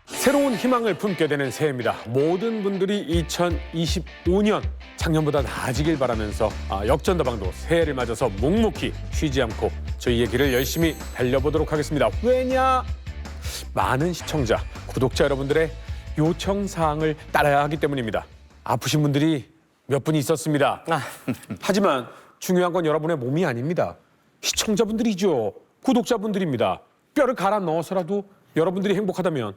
새로운 희망을 품게 되는 새해입니다. 모든 분들이 2025년 작년보다 나아지길 바라면서 역전다방도 새해를 맞아서 묵묵히 쉬지 않고 저희의 길을 열심히 달려보도록 하겠습니다. 왜냐? 많은 시청자, 구독자 여러분들의 요청사항을 따라야 하기 때문입니다. 아프신 분들이 몇 분 있었습니다. 하지만 중요한 건 여러분의 몸이 아닙니다. 시청자분들이죠. 구독자분들입니다. 뼈를 갈아 넣어서라도 여러분들이 행복하다면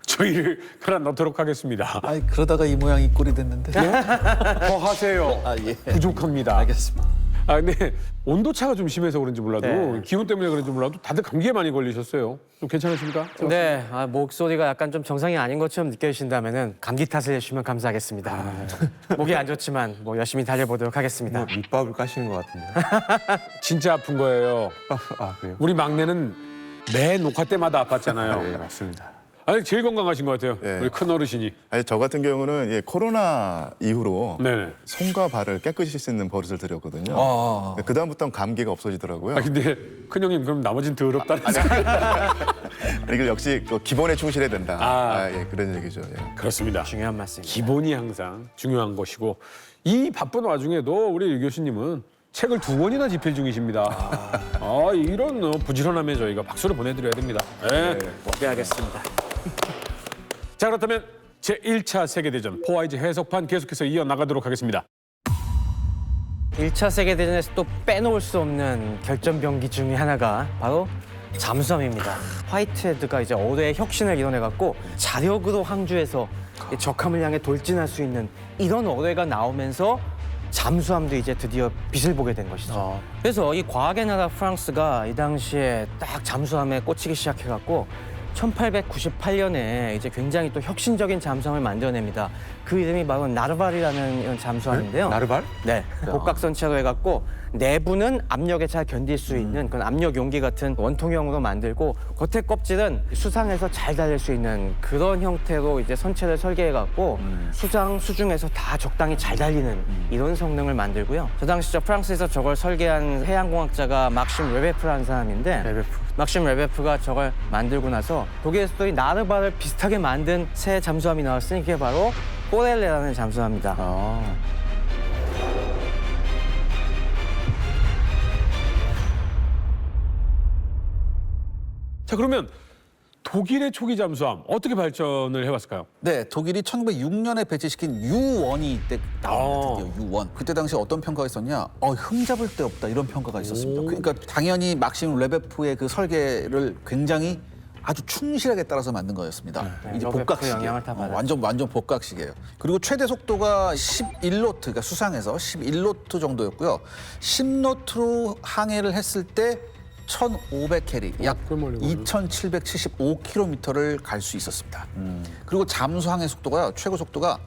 저희를 갈아 넣도록 하겠습니다. 아이 그러다가 이 모양이 꼴이 됐는데. 더 하세요. 예. 부족합니다. 알겠습니다. 근데 온도차가 좀 심해서 그런지 몰라도 네. 기온 때문에 그런지 몰라도 다들 감기에 많이 걸리셨어요. 좀 괜찮으십니까? 네, 목소리가 약간 좀 정상이 아닌 것처럼 느껴지신다면은 감기 탓을 해주시면 감사하겠습니다. 목이 안 좋지만 열심히 달려보도록 하겠습니다. 밑밥을 까시는 것 같은데. 진짜 아픈 거예요. 그래요? 우리 막내는 매 녹화 때마다 아팠잖아요. 네, 맞습니다. 아니 제일 건강하신 것 같아요. 네. 우리 큰 어르신이. 아니, 저 같은 경우는 코로나 이후로 네네. 손과 발을 깨끗이 씻는 버릇을 들였거든요. 그 다음부터는 감기가 없어지더라고요. 근데 큰 형님 그럼 나머지는 더럽다는 이게 역시 기본에 충실해야 된다. 예, 그런 얘기죠. 예. 그렇습니다. 중요한 말씀입니다. 기본이 항상 중요한 것이고 이 바쁜 와중에도 우리 유 교수님은 책을 2권이나 집필 중이십니다. 이런 부지런함에 저희가 박수를 보내드려야 됩니다. 네. 기대하겠습니다. 자, 그렇다면 제1차 세계대전 포화이즈 해석판 계속해서 이어나가도록 하겠습니다. 1차 세계대전에서 또 빼놓을 수 없는 결전병기 중에 하나가 바로 잠수함입니다. 화이트헤드가 이제 어뢰의 혁신을 이뤄내갖고 자력으로 항주해서 이 적함을 향해 돌진할 수 있는 이런 어뢰가 나오면서 잠수함도 이제 드디어 빛을 보게 된 것이죠. 그래서 이 과학의 나라 프랑스가 이 당시에 딱 잠수함에 꽂히기 시작해갖고 1898년에 이제 굉장히 또 혁신적인 잠수함을 만들어냅니다. 그 이름이 바로 나르발이라는 이런 잠수함인데요. 나르발? 네, 복각선체로 해갖고 내부는 압력에 잘 견딜 수 있는 그런 압력 용기 같은 원통형으로 만들고 겉에 껍질은 수상해서 잘 달릴 수 있는 그런 형태로 이제 선체를 설계해갖고 수상, 수중에서 다 적당히 잘 달리는 이런 성능을 만들고요. 저 당시 프랑스에서 저걸 설계한 해양공학자가 막심 레베프라는 사람인데 막심 레베프가 저걸 만들고 나서 독일에서도 이 나르발을 비슷하게 만든 새 잠수함이 나왔으니 그게 바로 꼬렐레라는 잠수함입니다. 자, 그러면 독일의 초기 잠수함 어떻게 발전을 해왔을까요? 네, 독일이 1906년에 배치시킨 U1이 이때 나옵니다. 드디어 U1. 그때 당시 어떤 평가가 있었냐? 흠잡을 데 없다 이런 평가가 있었습니다. 그러니까 당연히 막심 레베프의 그 설계를 굉장히 아주 충실하게 따라서 만든 거였습니다. 이제 레베프 복각식이에요. 영향을 다 받았죠. 완전 복각식이에요. 그리고 최대 속도가 11노트, 그러니까 수상해서 11노트 정도였고요. 10노트로 항해를 했을 때 1,500캐리, 약 꽤 멀리 가네. 2,775km를 갈 수 있었습니다. 그리고 잠수항해 속도가 최고 속도가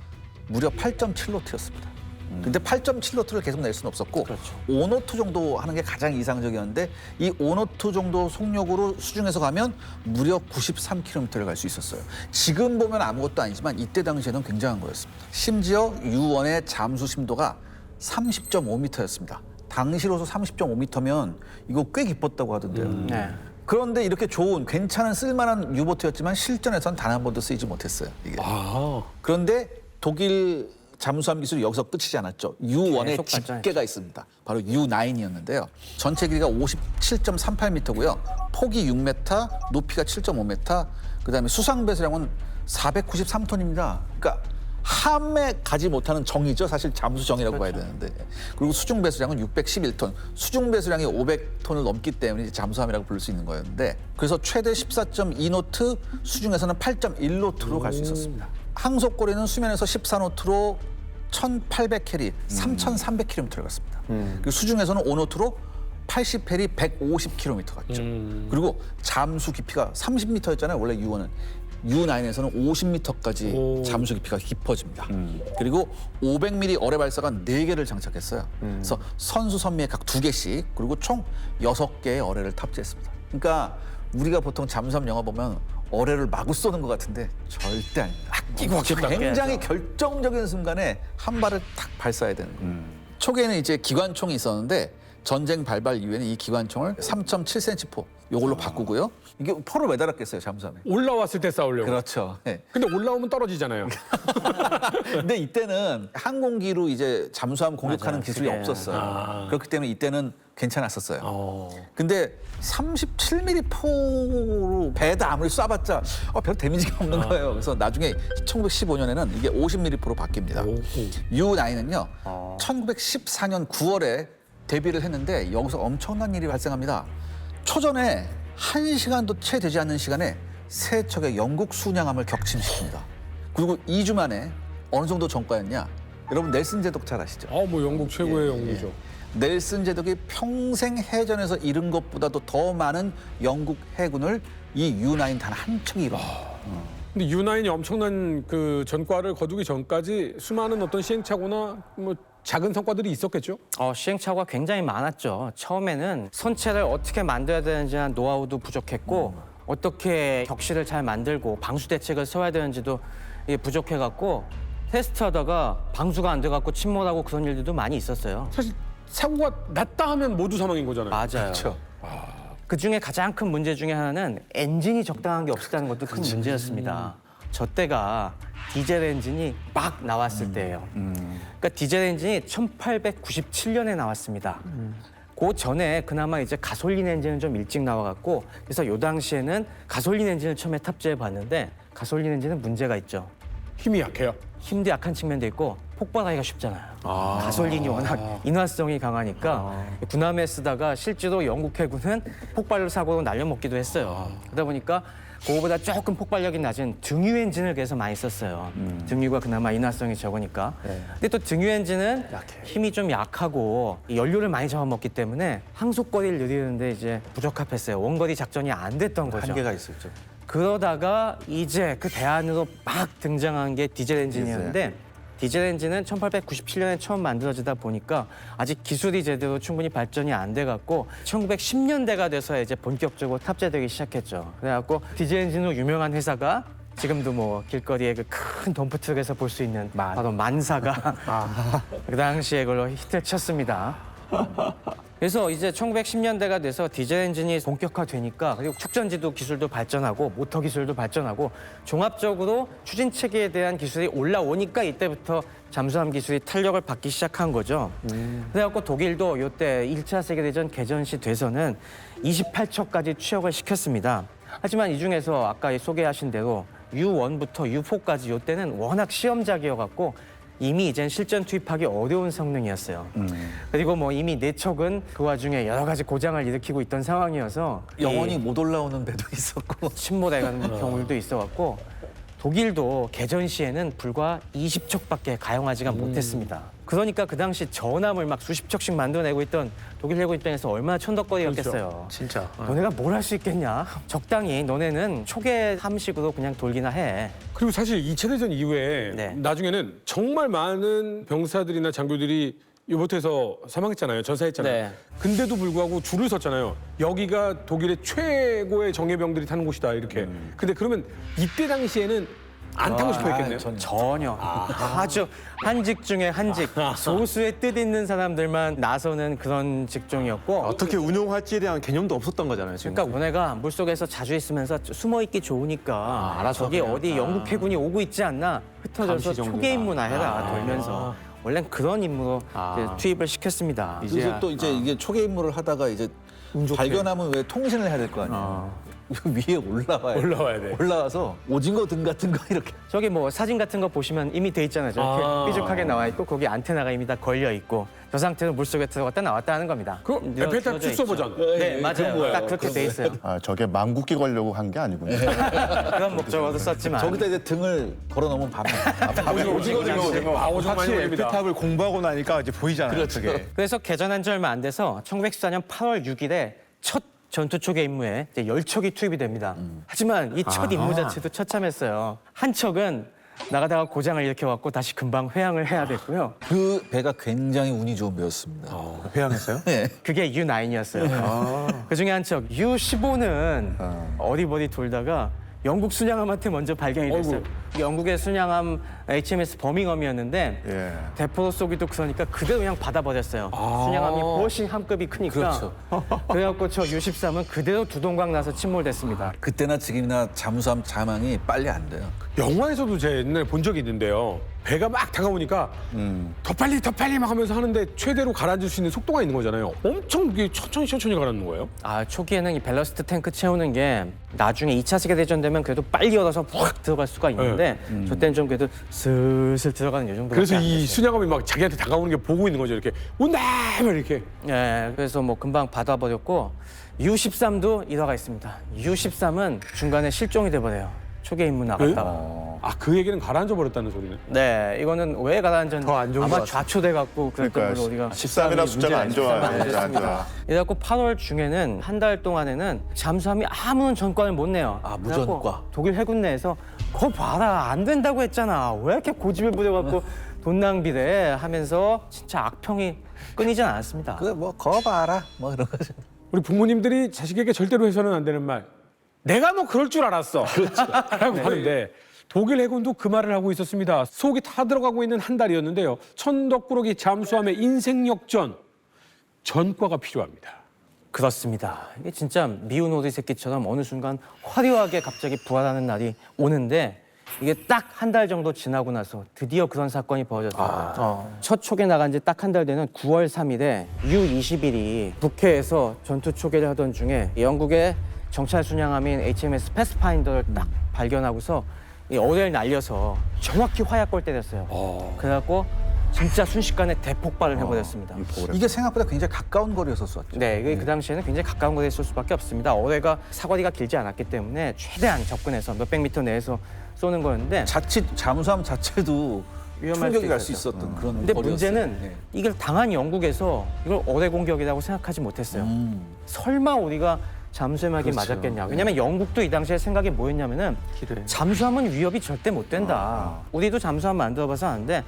무려 8.7노트였습니다. 근데 8.7노트를 계속 낼 수는 없었고 5노트 정도 하는 게 가장 이상적이었는데 이 5노트 정도 속력으로 수중에서 가면 무려 93km를 갈 수 있었어요. 지금 보면 아무것도 아니지만 이때 당시에는 굉장한 거였습니다. 심지어 U1의 잠수 심도가 30.5m였습니다. 당시로서 30.5m면 이거 꽤 기뻤다고 하던데요. 네. 그런데 이렇게 좋은 괜찮은 쓸만한 유보트였지만 실전에선 단 한 번도 쓰이지 못했어요. 이게. 그런데 독일 잠수함 기술이 여기서 끝이지 않았죠. U1의 계속 발전했죠. 집게가 있습니다. 바로 U9이었는데요. 전체 길이가 57.38m고요. 폭이 6m, 높이가 7.5m, 그다음에 수상 배수량은 493톤입니다. 그러니까 함에 가지 못하는 정이죠. 사실 잠수정이라고 봐야 되는데. 그리고 수중 배수량은 611톤. 수중 배수량이 500톤을 넘기 때문에 이제 잠수함이라고 부를 수 있는 거였는데 그래서 최대 14.2노트, 수중에서는 8.1노트로 갈 수 있었습니다. 항속거리는 수면에서 14노트로 1,800캐리, 3,300km를 갔습니다. 그리고 수중에서는 5노트로 80캐리 150km 갔죠. 그리고 잠수 깊이가 30m였잖아요. 원래 U1은. U9에서는 50m까지 잠수 깊이가 깊어집니다. 그리고 500mm 어뢰 발사가 4개를 장착했어요. 그래서 선수 선미에 각 2개씩 그리고 총 6개의 어뢰를 탑재했습니다. 그러니까 우리가 보통 잠수함 영화 보면 어뢰를 마구 쏘는 것 같은데 절대 아닙니다. 끼고 확실다. 굉장히 결정적인 순간에 한 발을 탁 발사해야 되는 거예요. 초기에는 이제 기관총이 있었는데 전쟁 발발 이후에는 이 기관총을 3.7cm 포 이걸로 바꾸고요. 이게 포로 매달았겠어요, 잠수함에. 올라왔을 때 싸우려고. 그렇죠. 네. 근데 올라오면 떨어지잖아요. 근데 이때는 항공기로 이제 잠수함 공격하는 맞아요. 기술이 그게. 없었어요. 그렇기 때문에 이때는 괜찮았었어요. 근데 37mm 포로 배에다 아무리 쏴봤자 별 데미지가 없는 거예요. 그래서 나중에 1915년에는 이게 50mm 포로 바뀝니다. U9은요, 1914년 9월에 데뷔를 했는데 여기서 엄청난 일이 발생합니다. 초전에 1시간도 채 되지 않는 시간에 세 척의 영국 순양함을 격침시킵니다. 그리고 2주 만에 어느 정도 전과였냐? 여러분 넬슨 제독 잘 아시죠? 뭐 영국 최고의 영웅이죠. 넬슨 제독이 평생 해전에서 잃은 것보다도 더 많은 영국 해군을 이 U9 단 한 척이 이뤄요. 근데 U9이 엄청난 그 전과를 거두기 전까지 수많은 어떤 시행착오나 뭐 작은 성과들이 있었겠죠? 시행착오가 굉장히 많았죠. 처음에는 선체를 어떻게 만들어야 되는지 대한 노하우도 부족했고 어떻게 격실을 잘 만들고 방수 대책을 세워야 되는지도 이게 부족해갖고 테스트하다가 방수가 안 돼갖고 침몰하고 그런 일들도 많이 있었어요. 사실 사고가 났다 하면 모두 사망인 거잖아요. 맞아요. 그렇죠. 그 중에 가장 큰 문제 중에 하나는 엔진이 적당한 게 없었다는 것도 큰 문제였습니다. 저 때가 디젤 엔진이 막 나왔을 때예요. 그러니까 디젤 엔진이 1897년에 나왔습니다. 그 전에 그나마 이제 가솔린 엔진은 좀 일찍 나와갖고 그래서 요 당시에는 가솔린 엔진을 처음에 탑재해 봤는데 가솔린 엔진은 문제가 있죠. 힘이 약해요. 힘도 약한 측면도 있고 폭발하기가 쉽잖아요. 가솔린이 워낙 인화성이 강하니까 군함에 쓰다가 실제로 영국 해군은 폭발로 사고로 날려먹기도 했어요. 그러다 보니까 그거보다 조금 폭발력이 낮은 등유 엔진을 그래서 많이 썼어요. 등유가 그나마 인화성이 적으니까. 근데 또 등유 엔진은 힘이 좀 약하고 연료를 많이 잡아먹기 때문에 항속거리를 늘리는데 이제 부적합했어요. 원거리 작전이 안 됐던 거죠. 한계가 있었죠. 그러다가 이제 그 대안으로 막 등장한 게 디젤 엔진이었는데 디젤 엔진은 1897년에 처음 만들어지다 보니까 아직 기술이 제대로 충분히 발전이 안 돼갖고 1910년대가 돼서 이제 본격적으로 탑재되기 시작했죠. 그래갖고 디젤 엔진으로 유명한 회사가 지금도 뭐 길거리에 그 큰 덤프트럭에서 볼 수 있는 바로 만사가 그 당시에 그걸로 히트를 쳤습니다. 그래서 이제 1910년대가 돼서 디젤 엔진이 본격화되니까 그리고 축전지도 기술도 발전하고 모터 기술도 발전하고 종합적으로 추진 체계에 대한 기술이 올라오니까 이때부터 잠수함 기술이 탄력을 받기 시작한 거죠. 그래갖고 독일도 이때 1차 세계대전 개전 시 돼서는 28척까지 취역을 시켰습니다. 하지만 이 중에서 아까 소개하신 대로 U1부터 U4까지 이때는 워낙 시험작이어갖고 이미 이젠 실전 투입하기 어려운 성능이었어요. 그리고 뭐 이미 4척은 그 와중에 여러 가지 고장을 일으키고 있던 상황이어서 영원히 못 올라오는 배도 있었고. 침몰해가는 경우도 있어갖고 독일도 개전 시에는 불과 20척밖에 가용하지가 못했습니다. 그러니까 그 당시 전함을 막 수십 척씩 만들어내고 있던 독일 해군 입장에서 얼마나 천덕거리였겠어요. 진짜. 너네가 뭘 할 수 있겠냐? 적당히 너네는 초계 함식으로 그냥 돌기나 해. 그리고 사실 2차 대전 이후에 네. 나중에는 정말 많은 병사들이나 장교들이 요보트에서 사망했잖아요. 전사했잖아요. 네. 근데도 불구하고 줄을 섰잖아요. 여기가 독일의 최고의 정예병들이 타는 곳이다 이렇게. 근데 그러면 이때 당시에는 안 타고 싶어 했겠네요. 전혀. 아주 한직 중에 한직. 소수의 뜻 있는 사람들만 나서는 그런 직종이었고. 어떻게 운용할지에 대한 개념도 없었던 거잖아요. 지금. 그러니까 너네가 물속에서 자주 있으면서 숨어 있기 좋으니까 알아서 저기 어디 영국 해군이 오고 있지 않나 흩어져서 감시 정도다. 초계 임무나 해라 돌면서 원래는 그런 임무로 이제 투입을 시켰습니다. 그래서 또 이제 이게 초계 임무를 하다가 이제 발견하면 왜 통신을 해야 될 거 아니에요. 위에 올라와야 돼. 올라와서 오징어 등 같은 거 이렇게. 저기 뭐 사진 같은 거 보시면 이미 돼 있잖아요. 저렇게 삐죽하게 나와 있고 거기 안테나가 이미 다 걸려 있고 저 상태로 물속에 들어갔다 나왔다 하는 겁니다. 그 에펠탑 축소 버전. 네, 맞아요. 딱 그렇게 돼 있어요. 저게 망국기 걸려고 한 게 아니군요. 그런 목적으로도 썼지만 저기다 이제 등을 걸어 놓으면 밤에. 오징어. 오징어 많이 확실히 보입니다. 에펠탑을 공부하고 나니까 이제 보이잖아요. 그렇죠. 그게. 그래서 개전한 지 얼마 안 돼서 1914년 8월 6일에 첫 전투 초계 임무에 이제 10척이 투입이 됩니다. 하지만 이 첫 임무 자체도 처참했어요. 한 척은 나가다가 고장을 일으켜갖고 다시 금방 회항을 해야 됐고요. 그 배가 굉장히 운이 좋은 배였습니다. 회항했어요? 네. 그게 U9이었어요. 그 중에 한 척 U15는 어리버리 돌다가 영국 순양함한테 먼저 발견이 됐어요. 영국의 순양함 HMS 버밍엄이었는데 예. 대포 쏘기도 그러니까 그대로 그냥 받아버렸어요. 순양함이 훨씬 함급이 크니까. 그렇죠. 그래갖고 저 U-13은 그대로 두동강 나서 침몰됐습니다. 그때나 지금이나 잠수함 자망이 빨리 안 돼요. 영화에서도 제가 옛날에 본 적이 있는데요. 배가 막 다가오니까 더 빨리 막 하면서 하는데 최대로 가라앉을 수 있는 속도가 있는 거잖아요. 엄청 이게 천천히 가라앉는 거예요. 아, 초기에는 이 밸러스트 탱크 채우는 게 나중에 2차 세계대전 되면 그래도 빨리 열어서 확 들어갈 수가 있는데 저 때는 좀 그래도 슬슬 들어가는 요 정도. 그래서 이 순양함이 막 자기한테 다가오는 게 보고 있는 거죠. 이렇게 온다 막 이렇게. 예, 그래서 뭐 금방 받아버렸고 U-13도 일화가 있습니다. U-13은 중간에 실종이 돼버려요. 초계 임무 나갔다가. 그 얘기는 가라앉아 버렸다는 소리네. 네, 이거는 왜 가라앉았는지 더안 좋은 것 아마 같아요. 좌초돼갖고 그랬던 그러니까 걸로 우리가 13이라 숫자가 안 좋아요. 진짜 안 좋아. 이래갖고 8월 중에는 한 달 동안에는 잠수함이 아무런 전과를 못 내요. 아, 무전과. 그래갖고 독일 해군 내에서 거 봐라 안 된다고 했잖아. 왜 이렇게 고집을 부려갖고 돈 낭비래 하면서 진짜 악평이 끊이진 않았습니다. 거 봐라 뭐 이런 거죠. 우리 부모님들이 자식에게 절대로 해서는 안 되는 말. 내가 뭐 그럴 줄 알았어. 라고 하는데 독일 해군도 그 말을 하고 있었습니다. 속이 타들어가고 있는 한 달이었는데요. 천덕꾸러기 잠수함의 인생 역전. 전과가 필요합니다. 그렇습니다. 이게 진짜 미운 오리 새끼처럼 어느 순간 화려하게 갑자기 부활하는 날이 오는데 이게 딱 한 달 정도 지나고 나서 드디어 그런 사건이 벌어졌어요. 첫 초계 나간 지 딱 한 달 되는 9월 3일에 U-21이 북해에서 전투 초계를 하던 중에 영국의 정찰 순양함인 HMS 패스파인더를 딱 발견하고서 이 어뢰를 날려서 정확히 화약골 때렸어요. 그래갖고 진짜 순식간에 대폭발을 해버렸습니다. 이게 생각보다 굉장히 가까운 거리에서 쐈죠. 네, 이게 그 당시에는 굉장히 가까운 곳에 있을 수밖에 없습니다. 어뢰가 사거리가 길지 않았기 때문에 최대한 접근해서 몇백 미터 내에서 쏘는 거였는데 자칫 잠수함 자체도 위험할 충격이 수 갈 수 있었죠. 있었던 그런 근데 거리였어요. 문제는 네. 이걸 당한 영국에서 이걸 어뢰 공격이라고 생각하지 못했어요. 설마 우리가 잠수함에게 맞았겠냐. 왜냐면 영국도 이 당시에 생각이 뭐였냐면은 잠수함은 위협이 절대 못 된다. 우리도 잠수함 만들어봐서 아는데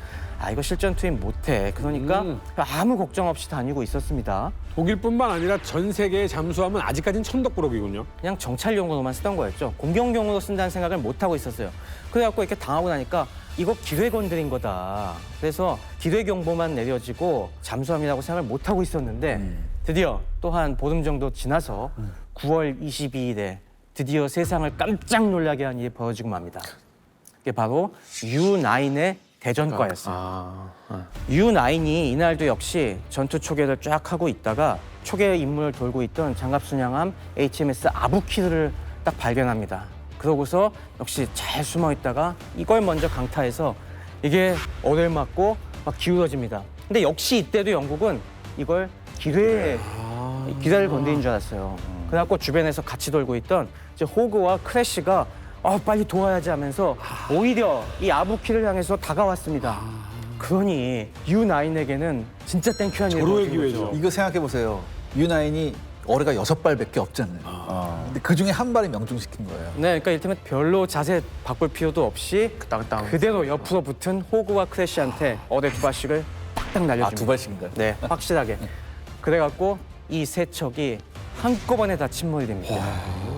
이거 실전 투입 못해. 그러니까 아무 걱정 없이 다니고 있었습니다. 독일뿐만 아니라 전 세계의 잠수함은 아직까지는 천덕꾸러기군요. 그냥 정찰용으로만 쓰던 거였죠. 공격용으로 쓴다는 생각을 못 하고 있었어요. 그래갖고 이렇게 당하고 나니까 이거 기뢰 건드린 거다. 그래서 기뢰 경보만 내려지고 잠수함이라고 생각을 못 하고 있었는데 드디어 또 한 보름 정도 지나서 9월 22일에 드디어 세상을 깜짝 놀라게 한 일이 벌어지고 맙니다. 이게 바로 U9의 대전과였어요. U9이 이날도 역시 전투 초계를 쫙 하고 있다가 초계 임무를 돌고 있던 장갑순양함 HMS 아부키르를 딱 발견합니다. 그러고서 역시 잘 숨어 있다가 이걸 먼저 강타해서 이게 어뢰를 맞고 막 기울어집니다. 근데 역시 이때도 영국은 이걸 기뢰를 건드린 줄 알았어요. 그래갖고 주변에서 같이 돌고 있던 이제 호그와 크래쉬가 빨리 도와야지 하면서 오히려 이 아부키를 향해서 다가왔습니다. 그러니 U9에게는 진짜 땡큐한 일이 절호의 벌어진 기회죠. 거죠. 이거 생각해 보세요. U9이 어뢰가 6발밖에 없잖아요. 근데 그 중에 한 발이 명중시킨 거예요. 네, 그러니까 이를테면 별로 자세 바꿀 필요도 없이 그대로 옆으로 붙은 호그와 크래쉬한테 어뢰 2발씩을 딱딱 날려줍니다. 2발씩인가요? 네, 확실하게. 그래갖고 이 세 척이 한꺼번에 다 침몰이 됩니다.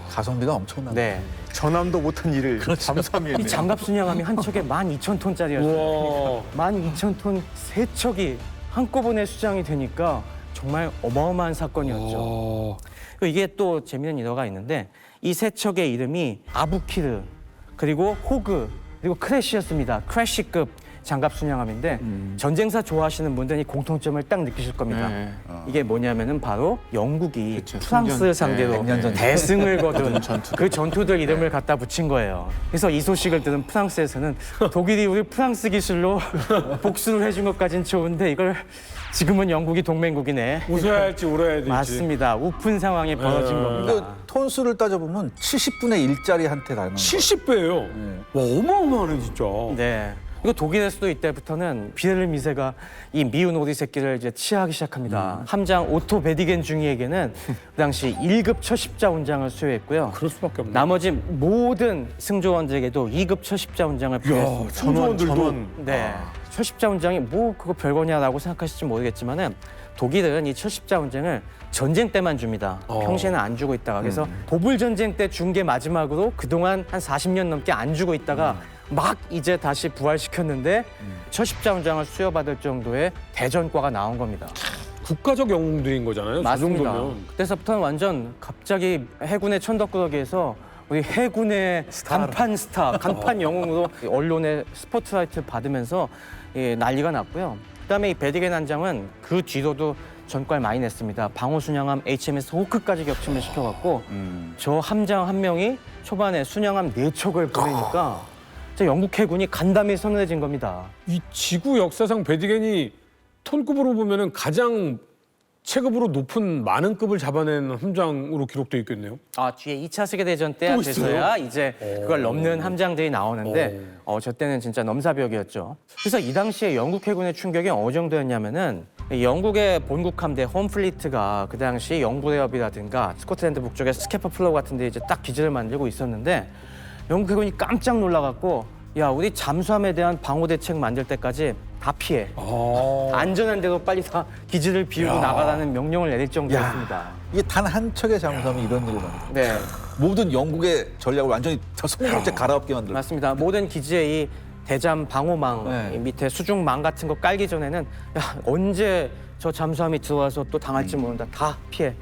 가성비가 엄청난 네, 전함도 못한 일을 잠수함이 이 했네요. 장갑 순양함이 한 척에 12,000톤짜리였어요. 우와. 12,000톤 세 척이 한꺼번에 수장이 되니까 정말 어마어마한 사건이었죠. 그리고 이게 또 재미있는 일화가 있는데 이 세 척의 이름이 아부키르 그리고 호그 그리고 크래쉬였습니다. 크래쉬급 장갑 순양함인데 전쟁사 좋아하시는 분들은 이 공통점을 딱 느끼실 겁니다. 이게 뭐냐면은 바로 영국이 프랑스를 상대로 100년 전 대승을 거둔 그 전투들 이름을 갖다 붙인 거예요. 그래서 이 소식을 들은 프랑스에서는 독일이 우리 프랑스 기술로 복수를 해준 것까진 좋은데 이걸 지금은 영국이 동맹국이네. 웃어야 할지 울어야 될지. 맞습니다. 우픈 상황이 벌어진 겁니다. 이거 톤수를 따져보면 70분의 1짜리 한테 달는 거예요. 70배예요. 와, 어마어마하네 진짜. 네. 이거 독일에서도 이때부터는 비에르 미세가 이 미운 오리 새끼를 이제 치하하기 시작합니다. 함장 오토 베디겐 중위에게는 그 당시 1급 처십자 훈장을 수여했고요. 그럴 수밖에 없네. 나머지 모든 승조원들에게도 2급 처십자 훈장을 부여했습니다. 선조원들도. 네. 처십자 훈장이 뭐 그거 별거냐라고 생각하실지 모르겠지만은 독일은 이 70자 훈장을 전쟁 때만 줍니다. 평시에는 안 주고 있다가. 그래서 보불 전쟁 때 준 게 마지막으로 그동안 한 40년 넘게 안 주고 있다가 막 이제 다시 부활시켰는데 70자 훈장을 수여받을 정도의 대전과가 나온 겁니다. 국가적 영웅들인 거잖아요. 맞습니다. 저 정도면. 그때서부터는 완전 갑자기 해군의 천덕꾸러기에서 우리 해군의 간판 스타, 간판 영웅으로 언론의 스포트라이트 받으면서 난리가 났고요. 그다음에 이 베디겐 한장은 그 뒤로도 전과를 많이 냈습니다. 방호 순양함 HMS 호크까지 격침을 시켜갖고 저 함장 한 명이 초반에 순양함 4척을 보내니까 진짜 영국 해군이 간담이 서늘해진 겁니다. 이 지구 역사상 베디겐이 톤급으로 보면은 가장 체급으로 높은 많은 급을 잡아낸 함장으로 기록돼 있겠네요. 아, 뒤에 2차 세계대전 때야 또 있어요? 돼서야 이제 그걸 넘는 함장들이 나오는데 저 때는 진짜 넘사벽이었죠. 그래서 이 당시에 영국 해군의 충격이 어느 정도였냐면은 이 영국의 본국 함대 홈플리트가 그 당시 영부레업이라든가 스코틀랜드 북쪽의 스캐퍼 플로우 같은 데 이제 딱 기지를 만들고 있었는데 영국 해군이 깜짝 놀라갖고 야, 우리 잠수함에 대한 방호 대책 만들 때까지 다 피해. 안전한 데로 빨리 다 기지를 비우고 나가라는 명령을 내릴 정도였습니다. 이게 단 한 척의 잠수함이 이런 일을 만든 네. 모든 영국의 전략을 완전히 다 송곳에 갈아엎게 만들고. 맞습니다. 모든 기지에 이 대잠 방호망 네. 이 밑에 수중망 같은 거 깔기 전에는 야, 언제 저 잠수함이 들어와서 또 당할지 모른다. 다 피해.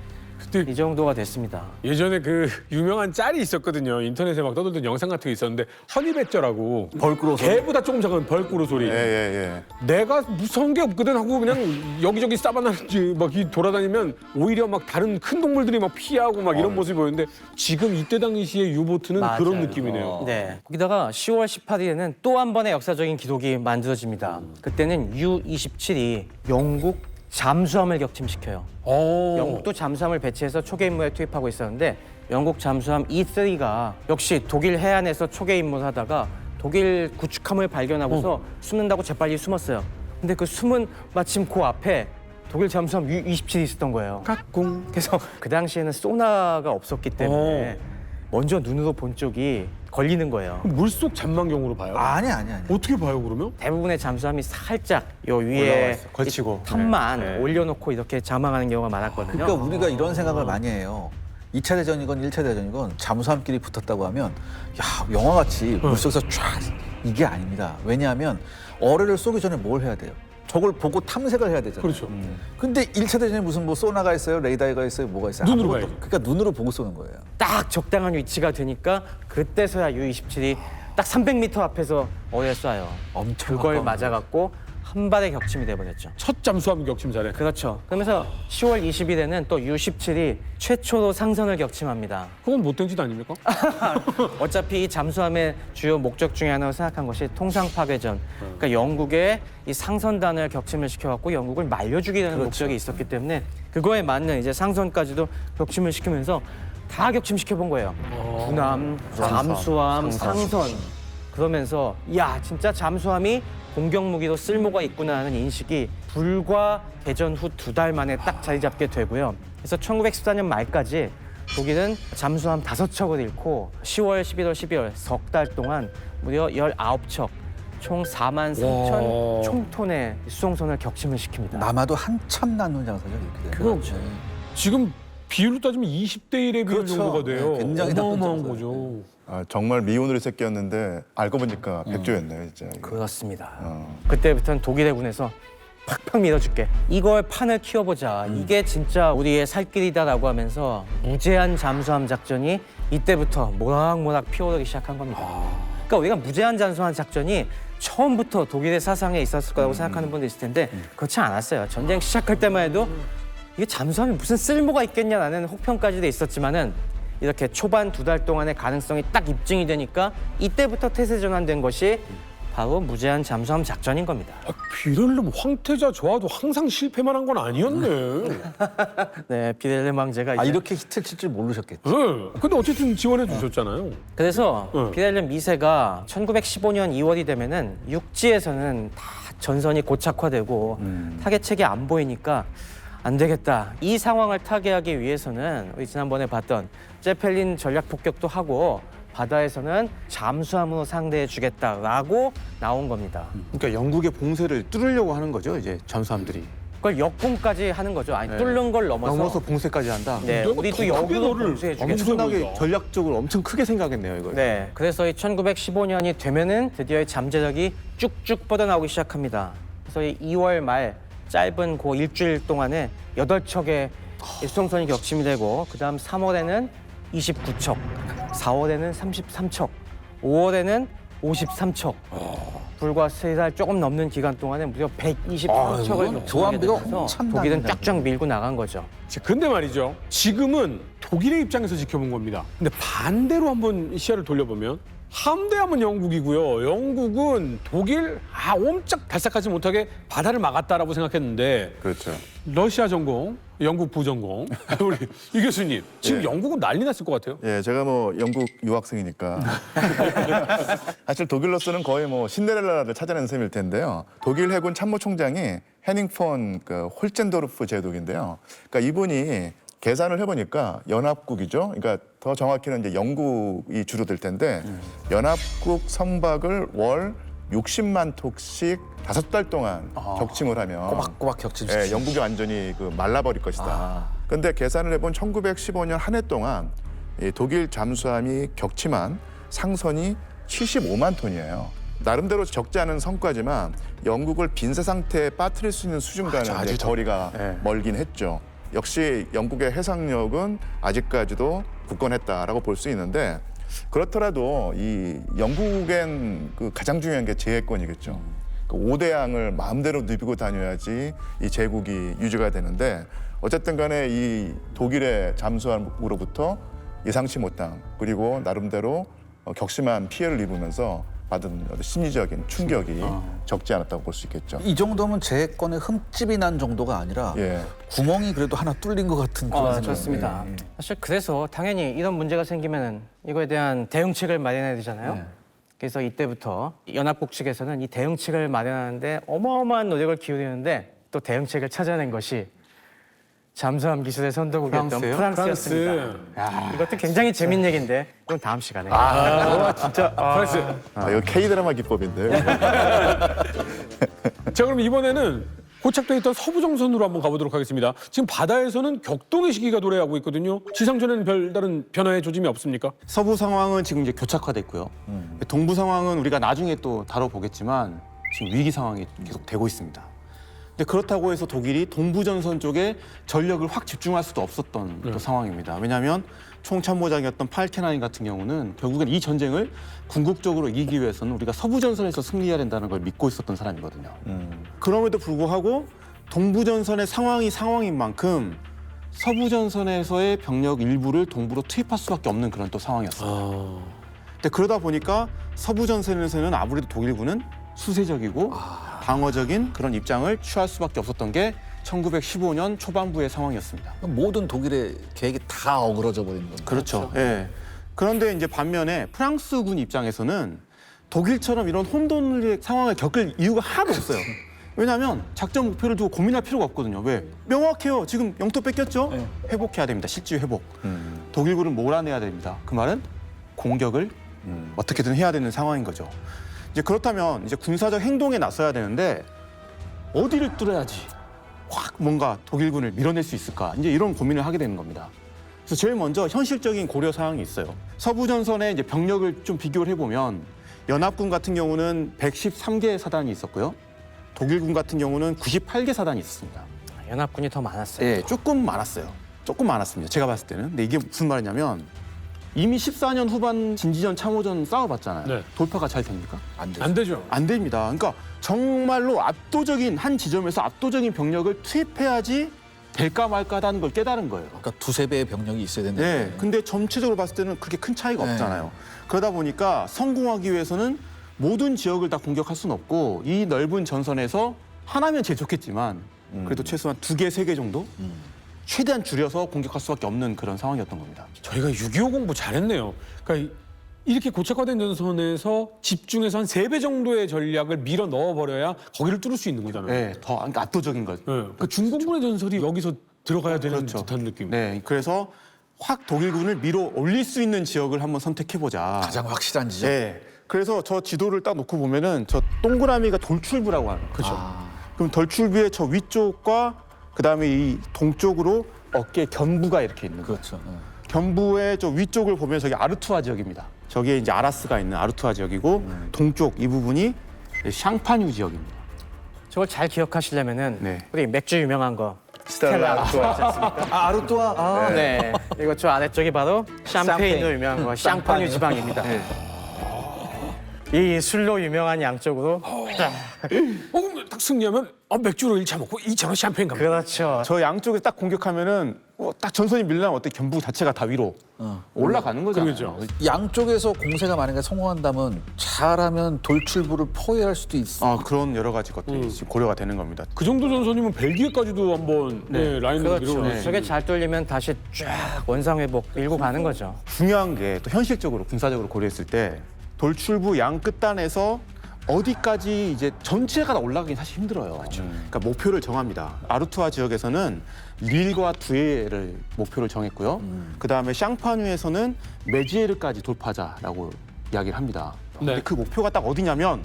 근데 이 정도가 됐습니다. 예전에 그 유명한 짤이 있었거든요. 인터넷에 막 떠돌던 영상 같은 게 있었는데 허니배저라고 벌꾸로 소리. 개보다 조금 작은 벌꾸로 소리. 예. 내가 무서운 게 없거든 하고 그냥 여기저기 싸바나지 막 돌아다니면 오히려 막 다른 큰 동물들이 막 피하고 막 이런 모습이 보였는데 지금 이때 당시의 유보트는 그런 맞아요. 느낌이네요. 네. 거기다가 10월 18일에는 또 한 번의 역사적인 기록이 만들어집니다. 그때는 U-27이 영국 잠수함을 격침시켜요. 영국도 잠수함을 배치해서 초계 임무에 투입하고 있었는데 영국 잠수함 E3가 역시 독일 해안에서 초계 임무를 하다가 독일 구축함을 발견하고서 숨는다고 재빨리 숨었어요. 근데 그 숨은 마침 그 앞에 독일 잠수함 U-27이 있었던 거예요. 까꿍. 그래서 그 당시에는 소나가 없었기 때문에 먼저 눈으로 본 쪽이 걸리는 거예요. 물속 잠망경으로 봐요. 아니. 어떻게 봐요 그러면? 대부분의 잠수함이 살짝 요 위에 걸치고. 이 탑만 올려놓고 이렇게 잠망하는 경우가 많았거든요. 그러니까 우리가 이런 생각을 많이 해요. 2차 대전이건 1차 대전이건 잠수함끼리 붙었다고 하면 야, 영화같이 물속에서 쫙 이게 아닙니다. 왜냐하면 어뢰를 쏘기 전에 뭘 해야 돼요? 저걸 보고 탐색을 해야 되잖아요. 그렇죠. 근데 1차 대전에 무슨 뭐 소나가 있어요? 레이더가 있어요? 뭐가 있어요? 눈으로 아무것도. 봐야죠. 그러니까 눈으로 보고 쏘는 거예요. 딱 적당한 위치가 되니까 그때서야 U-27이 딱 300m 앞에서 어뢰 쏴요. 엄청 그걸 가까운 맞아갖고 한 발에 격침이 돼버렸죠. 첫 잠수함 격침사래. 그렇죠. 그러면서 10월 20일에는 또 U-17이 최초로 상선을 격침합니다. 그건 못된 짓 아닙니까? 어차피 이 잠수함의 주요 목적 중에 하나로 생각한 것이 통상 파괴전. 그러니까 영국의 이 상선단을 격침을 시켜갖고 영국을 말려주기라는 목적이 있었기 때문에 그거에 맞는 이제 상선까지도 격침을 시키면서 다 격침시켜 본 거예요. 군함, 잠수함, 상선. 그러면서 야 진짜 잠수함이 공격 무기로 쓸모가 있구나 하는 인식이 불과 개전 후 2달 만에 딱 자리 잡게 되고요. 그래서 1914년 말까지 독일은 잠수함 5척을 잃고 10월, 11월, 12월 석 달 동안 무려 19척, 총 4만 3천 총톤의 수송선을 격침을 시킵니다. 남아도 한참 남는 장사죠. 이렇게 되면. 그렇죠. 지금 비율로 따지면 20대 1의 비율 그렇죠. 정도가 돼요. 네, 굉장히 나쁜 어마어마한 정도예요. 거죠. 정말 미운으리 새끼였는데 알고 보니까 백조였네요, 진짜. 그렇습니다. 그때부터는 독일 해군에서 팍팍 밀어줄게. 이걸 판을 키워보자. 이게 진짜 우리의 살 길이다라고 하면서 무제한 잠수함 작전이 이때부터 모락모락 피어오르기 시작한 겁니다. 그러니까 우리가 무제한 잠수함 작전이 처음부터 독일의 사상에 있었을 거라고 생각하는 분도 있을 텐데 그렇지 않았어요. 전쟁 시작할 때만 해도 이게 잠수함이 무슨 쓸모가 있겠냐라는 혹평까지도 있었지만은 이렇게 초반 2달 동안의 가능성이 딱 입증이 되니까 이때부터 태세 전환된 것이 바로 무제한 잠수함 작전인 겁니다. 비렐름 황태자 저하도 항상 실패만 한 건 아니었네. 네, 비렐름 황제가 이제 이렇게 히트를 칠 줄 모르셨겠죠. 네. 근데 어쨌든 지원해 주셨잖아요. 그래서 비렐름 2세가 1915년 2월이 되면은 육지에서는 다 전선이 고착화되고 타겟책이 안 보이니까 안 되겠다. 이 상황을 타개하기 위해서는 우리 지난번에 봤던 제펠린 전략 폭격도 하고 바다에서는 잠수함으로 상대해 주겠다라고 나온 겁니다. 그러니까 영국의 봉쇄를 뚫으려고 하는 거죠, 이제 잠수함들이. 그걸 역공까지 하는 거죠. 아니 뚫는 걸 넘어서 봉쇄까지 한다. 네, 내가 우리도 더 크게 역으로 너를 봉쇄해 주겠다. 엄청나게 전략적으로 엄청 크게 생각했네요, 이걸. 네, 그래서 이 1915년이 되면은 드디어 이 잠재력이 쭉쭉 뻗어나오기 시작합니다. 그래서 이 2월 말 짧은 그 일주일 동안에 8척의 수송선이 격침이 되고, 그다음 3월에는 29척, 4월에는 33척, 5월에는 53척. 불과 3달 조금 넘는 기간 동안에 무려 123척을 조합비가 엄청나네. 독일은 쫙쫙 밀고 나간 거죠. 자, 근데 말이죠. 지금은 독일의 입장에서 지켜본 겁니다. 근데 반대로 한번 시야를 돌려보면 함대함은 영국이고요. 영국은 독일 옴짝 달싹하지 못하게 바다를 막았다라고 생각했는데 그렇죠. 러시아 전공, 영국 부전공 우리 이 교수님 지금 예. 영국은 난리 났을 것 같아요. 예, 제가 뭐 영국 유학생이니까 사실 독일로서는 거의 뭐 신데렐라를 찾아낸 셈일 텐데요. 독일 해군 참모총장이 헤닝 폰 홀젠도르프 제독인데요. 그러니까 이분이 계산을 해보니까 연합국이죠. 그러니까 더 정확히는 이제 영국이 주로 될 텐데 연합국 선박을 월 60만 톡씩 5달 동안 격침을 하면 꼬박꼬박 격침시키죠. 예, 영국이 완전히 그 말라버릴 것이다. 그런데 계산을 해본 1915년 한 해 동안 이 독일 잠수함이 격침한 상선이 75만 톤이에요. 나름대로 적지 않은 성과지만 영국을 빈세 상태에 빠뜨릴 수 있는 수준과는 이제 거리가 멀긴 했죠. 역시 영국의 해상력은 아직까지도 굳건했다라고 볼 수 있는데 그렇더라도 이 영국엔 그 가장 중요한 게 제해권이겠죠. 그 5대양을 마음대로 누비고 다녀야지 이 제국이 유지가 되는데 어쨌든 간에 이 독일의 잠수함으로부터 예상치 못한 그리고 나름대로 격심한 피해를 입으면서 받은 심리적인 충격이 적지 않았다고 볼 수 있겠죠. 이 정도면 제해권에 흠집이 난 정도가 아니라 예. 구멍이 그래도 하나 뚫린 것 같은 그런 생각이 좋습니다. 예, 예. 사실 그래서 당연히 이런 문제가 생기면은 이거에 대한 대응책을 마련해야 되잖아요. 그래서 이때부터 연합국 측에서는 이 대응책을 마련하는데 어마어마한 노력을 기울이는데 또 대응책을 찾아낸 것이 잠수함 기술의 선도국이었던 프랑스예요? 프랑스였습니다. 이것도 굉장히 재밌는 얘기인데 그건 다음 시간에. 프랑스. 이거 K-드라마 기법인데요. 자, 그럼 이번에는 고착돼 있던 서부정선으로 한번 가보도록 하겠습니다. 지금 바다에서는 격동의 시기가 도래하고 있거든요. 지상전에는 별다른 변화의 조짐이 없습니까? 서부 상황은 지금 이제 교착화됐고요. 동부 상황은 우리가 나중에 또 다뤄보겠지만 지금 위기 상황이 계속 되고 있습니다. 근데 그렇다고 해서 독일이 동부 전선 쪽에 전력을 확 집중할 수도 없었던 또 상황입니다. 왜냐하면 총참모장이었던 팔케나인 같은 경우는 결국엔 이 전쟁을 궁극적으로 이기기 위해서는 우리가 서부 전선에서 승리해야 된다는 걸 믿고 있었던 사람이거든요. 그럼에도 불구하고 동부 전선의 상황이 상황인 만큼 서부 전선에서의 병력 일부를 동부로 투입할 수밖에 없는 그런 또 상황이었어요. 근데 그러다 보니까 서부 전선에서는 아무래도 독일군은 수세적이고 방어적인 그런 입장을 취할 수밖에 없었던 게 1915년 초반부의 상황이었습니다. 모든 독일의 계획이 다 어그러져 버린 겁니다. 그렇죠. 예. 그런데 이제 반면에 프랑스군 입장에서는 독일처럼 이런 혼돈의 상황을 겪을 이유가 하나도 없어요. 왜냐하면 작전 목표를 두고 고민할 필요가 없거든요. 왜? 명확해요. 지금 영토 뺏겼죠? 회복해야 됩니다. 실질 회복. 독일군은 몰아내야 됩니다. 그 말은 공격을 어떻게든 해야 되는 상황인 거죠. 이제 그렇다면 이제 군사적 행동에 나서야 되는데 어디를 뚫어야지 확 뭔가 독일군을 밀어낼 수 있을까? 이제 이런 고민을 하게 되는 겁니다. 그래서 제일 먼저 현실적인 고려 사항이 있어요. 서부 전선의 이제 병력을 좀 비교를 해보면 연합군 같은 경우는 113개 사단이 있었고요. 독일군 같은 경우는 98개 사단이 있었습니다. 연합군이 더 많았어요. 예, 조금 많았어요. 조금 많았습니다. 제가 봤을 때는. 근데 이게 무슨 말이냐면 이미 14년 후반 진지전 참호전 싸워봤잖아요. 네. 돌파가 잘 됩니까? 안 되죠. 안 됩니다. 그러니까 정말로 압도적인 한 지점에서 압도적인 병력을 투입해야지 될까 말까 하는 걸 깨달은 거예요. 그러니까 두세 배의 병력이 있어야 네. 되는데 근데 전체적으로 봤을 때는 그렇게 큰 차이가 네. 없잖아요. 그러다 보니까 성공하기 위해서는 모든 지역을 다 공격할 수는 없고 이 넓은 전선에서 하나면 제일 좋겠지만 그래도 최소한 2개, 3개 정도 최대한 줄여서 공격할 수밖에 없는 그런 상황이었던 겁니다. 저희가 6.25 공부 잘했네요. 그러니까 이렇게 고착화된 전선에서 집중해서 한 3배 정도의 전략을 밀어 넣어버려야 거기를 뚫을 수 있는 거잖아요. 네, 더 그러니까 압도적인 것. 네. 그러니까 중공군의 전설이 여기서 들어가야 되는 듯한 느낌. 네, 그래서 확 독일군을 밀어 올릴 수 있는 지역을 한번 선택해보자. 가장 확실한 지점. 네. 그래서 저 지도를 딱 놓고 보면은 저 동그라미가 돌출부라고 하는 거죠. 그럼 덜출부의 저 위쪽과 그다음에 이 동쪽으로 어깨 견부가 이렇게 있는 거예요. 그렇죠. 견부의 저 위쪽을 보면 저기 아르투아 지역입니다. 저기에 이제 아라스가 있는 아르투아 지역이고 동쪽 이 부분이 샹파뉴 지역입니다. 저걸 잘 기억하시려면은 네. 우리 맥주 유명한 거 스텔라 아르투아. 아르토아. 네. 이거 저 아래쪽이 바로 샴페인으로 유명한 거 샹파뉴 지방입니다. 이 술로 유명한 양쪽으로 딱 승리하면 맥주로 1차 먹고 2차로 샴페인 갑니다. 그렇죠. 저 양쪽에 딱 공격하면은 딱 전선이 밀려나면 어때 견부 자체가 다 위로 올라가는 거잖아요. 그렇죠. 양쪽에서 공세가 만약에 성공한다면 잘하면 돌출부를 포위할 수도 있어. 그런 여러 가지 것들이 지금 고려가 되는 겁니다. 그 정도 전선이면 벨기에까지도 한번 라인을 그렇죠. 밀어올릴 수 저게 잘 뚫리면 다시 쫙 원상 회복 밀고 가는 거죠. 중요한 게 또 현실적으로 군사적으로 고려했을 때 돌출부 양 끝단에서 어디까지 이제 전체가 다 올라가긴 사실 힘들어요. 그러니까 목표를 정합니다. 아르투아 지역에서는 릴과 두에를 목표를 정했고요. 그다음에 샹파뉴에서는 메지에르까지 돌파하자라고 이야기를 합니다. 근데 네. 그 목표가 딱 어디냐면